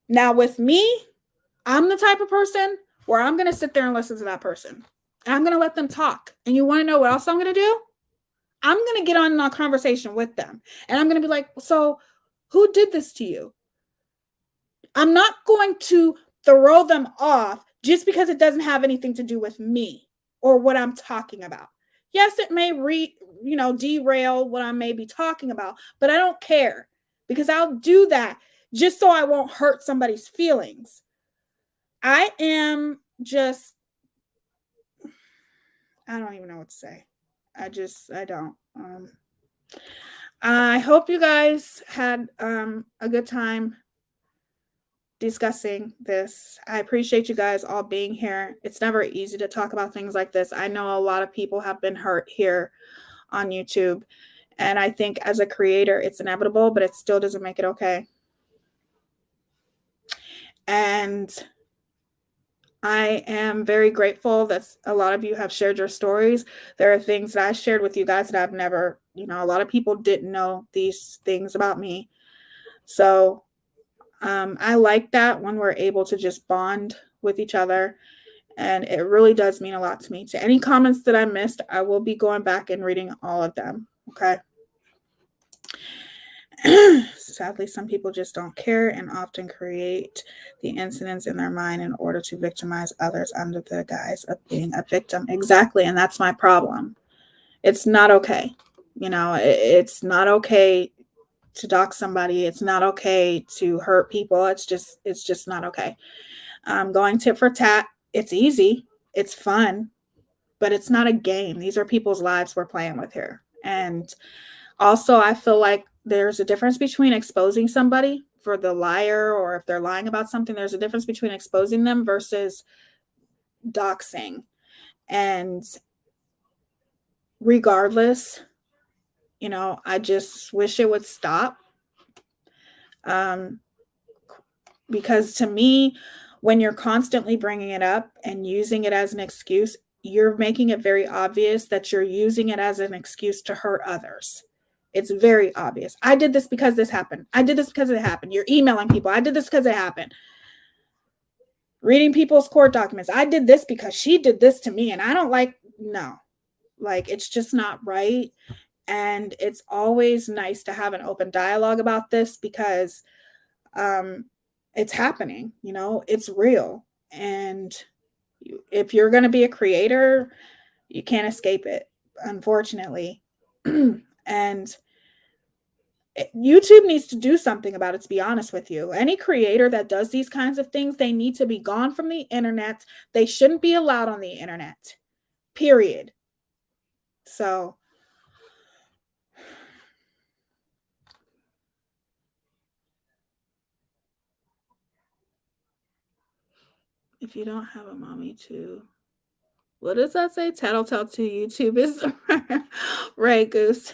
Now, with me, I'm the type of person where I'm going to sit there and listen to that person. And I'm going to let them talk. And you want to know what else I'm going to do? I'm going to get on a conversation with them. And I'm going to be like, so who did this to you? I'm not going to throw them off just because it doesn't have anything to do with me or what I'm talking about. Yes, it may derail what I may be talking about, but I don't care because I'll do that just so I won't hurt somebody's feelings. I am just, I don't even know what to say. I don't. I hope you guys had a good time discussing this. I appreciate you guys all being here. It's never easy to talk about things like this. I know a lot of people have been hurt here on YouTube, and I think as a creator, it's inevitable, but it still doesn't make it okay. And I am very grateful that a lot of you have shared your stories. There are things that I shared with you guys that I've never, a lot of people didn't know these things about me. So I like that when we're able to just bond with each other. And it really does mean a lot to me. To any comments that I missed, I will be going back and reading all of them. Okay. Sadly, some people just don't care and often create the incidents in their mind in order to victimize others under the guise of being a victim. Exactly. And that's my problem. It's not okay. It's not okay to dox somebody. It's not okay to hurt people. It's just not okay. Going tit for tat, it's easy. It's fun, but it's not a game. These are people's lives we're playing with here. And also, I feel like there's a difference between exposing somebody for the liar, or if they're lying about something, there's a difference between exposing them versus doxing. And regardless, I just wish it would stop. Because to me, when you're constantly bringing it up and using it as an excuse, you're making it very obvious that you're using it as an excuse to hurt others. It's very obvious. I did this because this happened. I did this because it happened. You're emailing people. I did this because it happened. Reading people's court documents. I did this because she did this to me. And I don't it's just not right. And it's always nice to have an open dialogue about this because it's happening, it's real. And if you're going to be a creator, you can't escape it, unfortunately. And YouTube needs to do something about it, to be honest with you. Any creator that does these kinds of things, they need to be gone from the internet. They shouldn't be allowed on the internet, period. So if you don't have a mommy too, what does that say? Tattletale to YouTube is right, Goose.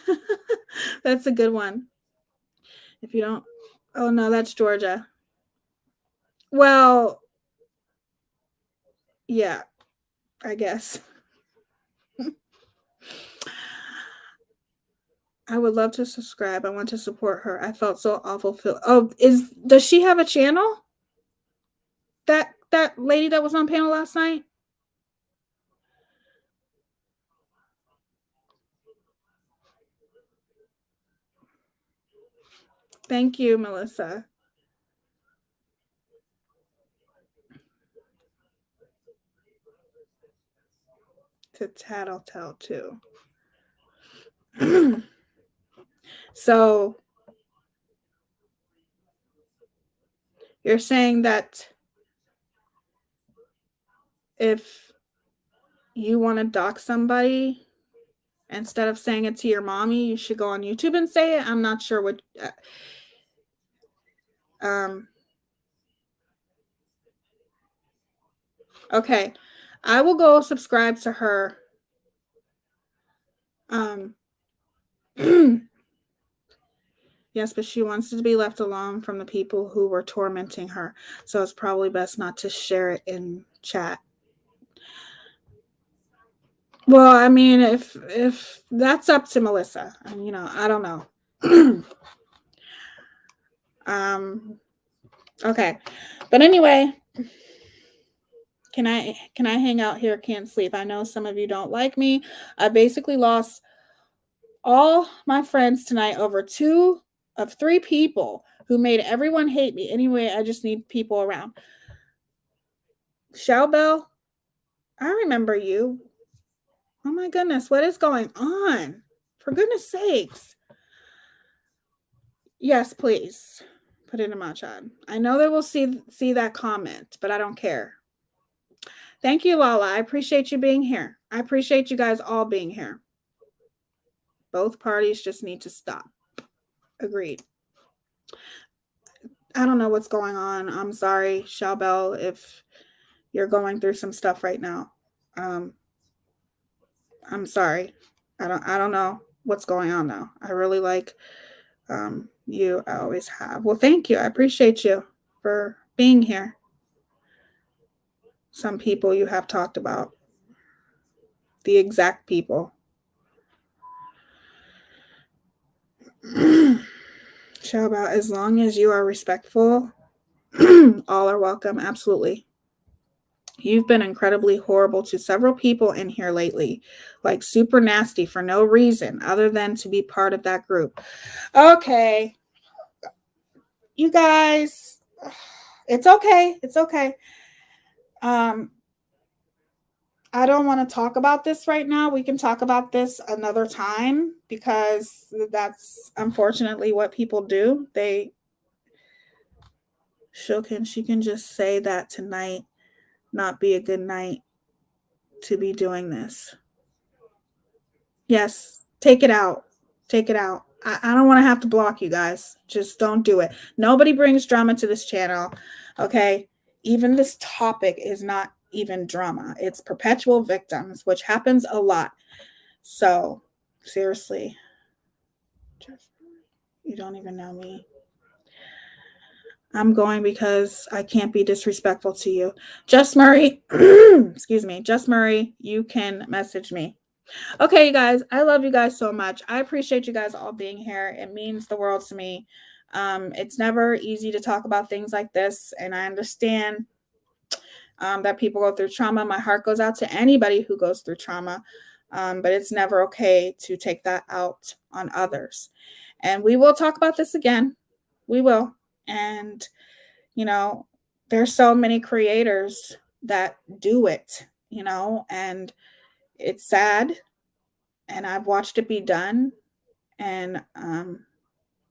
That's a good one. If you don't, oh no, that's Georgia. Well, yeah, I guess. I would love to subscribe. I want to support her. I felt so awful. Does she have a channel? That lady that was on panel last night? Thank you, Melissa. To tattletale too. So you're saying that if you want to dox somebody, instead of saying it to your mommy, you should go on YouTube and say it? I'm not sure what. Okay, I will go subscribe to her. Yes, but she wants to be left alone from the people who were tormenting her. So it's probably best not to share it in chat. Well, I mean, if that's up to Melissa, you know, I don't know. Okay. But anyway, can I hang out here? Can't sleep. I know some of you don't like me. I basically lost all my friends tonight over 2 of 3 people who made everyone hate me. Anyway, I just need people around. Showbell, I remember you. Oh my goodness, what is going on? For goodness sakes. Yes, please. Put it in my chat. I know they will see that comment, but I don't care. Thank you, Lala. I appreciate you being here. I appreciate you guys all being here. Both parties just need to stop. Agreed. I don't know what's going on. I'm sorry, Shawbell, if you're going through some stuff right now. I'm sorry. I don't know what's going on now. I really like you. I always have. Well, thank you. I appreciate you for being here. Some people you have talked about. The exact people. Show about as long as you are respectful, all are welcome. Absolutely. You've been incredibly horrible to several people in here lately, like super nasty for no reason other than to be part of that group. Okay. You guys, it's okay. It's okay. I don't want to talk about this right now. We can talk about this another time because that's unfortunately what people do. She can just say that tonight not be a good night to be doing this. Yes, take it out. Take it out. I don't want to have to block you guys. Just don't do it. Nobody brings drama to this channel. Okay. Even this topic is not even drama. It's perpetual victims, which happens a lot. So, seriously, you don't even know me. I'm going because I can't be disrespectful to you. Just Murray, excuse me, Just Murray, you can message me. Okay, you guys, I love you guys so much. I appreciate you guys all being here. It means the world to me. It's never easy to talk about things like this, and I understand that people go through trauma. My heart goes out to anybody who goes through trauma, but it's never okay to take that out on others. And we will talk about this again. We will. And, you know, there's so many creators that do it, you know, and it's sad. And I've watched it be done. And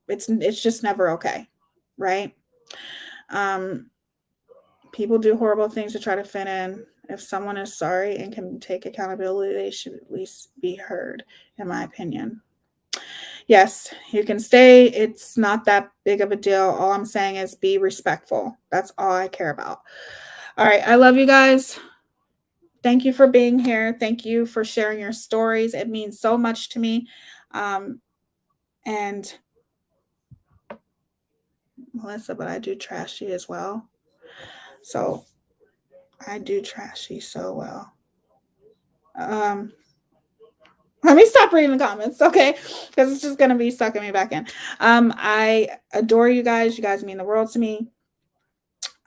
it's just never okay. Right? People do horrible things to try to fit in. If someone is sorry and can take accountability, they should at least be heard, in my opinion. Yes, you can stay. It's not that big of a deal. All I'm saying is be respectful. That's all I care about. All right. I love you guys. Thank you for being here. Thank you for sharing your stories. It means so much to me. And Melissa, but I do trashy as well. So I do trashy so well. Let me stop reading the comments, okay? Because it's just gonna be sucking me back in. I adore you guys. You guys mean the world to me.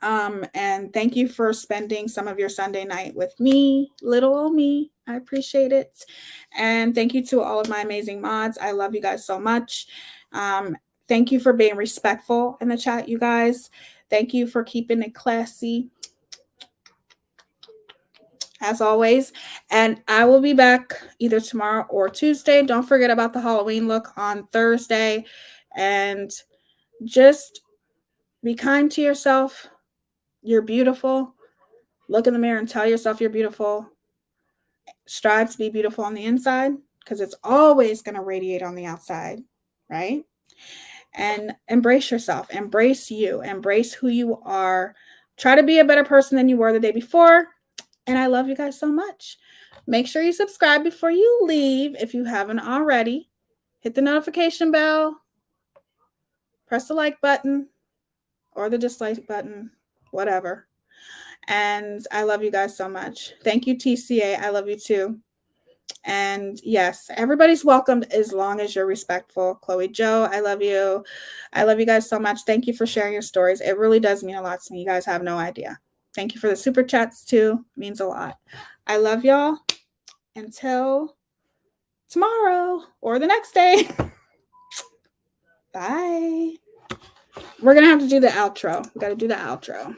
And thank you for spending some of your Sunday night with me, little old me. I appreciate it. And thank you to all of my amazing mods. I love you guys so much. Thank you for being respectful in the chat, you guys. Thank you for keeping it classy, as always. And I will be back either tomorrow or Tuesday. Don't forget about the Halloween look on Thursday. And just be kind to yourself. You're beautiful. Look in the mirror and tell yourself you're beautiful. Strive to be beautiful on the inside, because it's always going to radiate on the outside, right? And embrace yourself. Embrace you. Embrace who you are. Try to be a better person than you were the day before. And I love you guys so much. Make sure you subscribe before you leave if you haven't already. Hit the notification bell. Press the like button or the dislike button, whatever. And I love you guys so much. Thank you, TCA. I love you too. And yes, everybody's welcome as long as you're respectful. Chloe Joe, I love you. I love you guys so much. Thank you for sharing your stories. It really does mean a lot to me. You guys have no idea. Thank you for the super chats too. It means a lot. I love y'all. Until tomorrow or the next day. Bye. We're going to have to do the outro. We got to do the outro.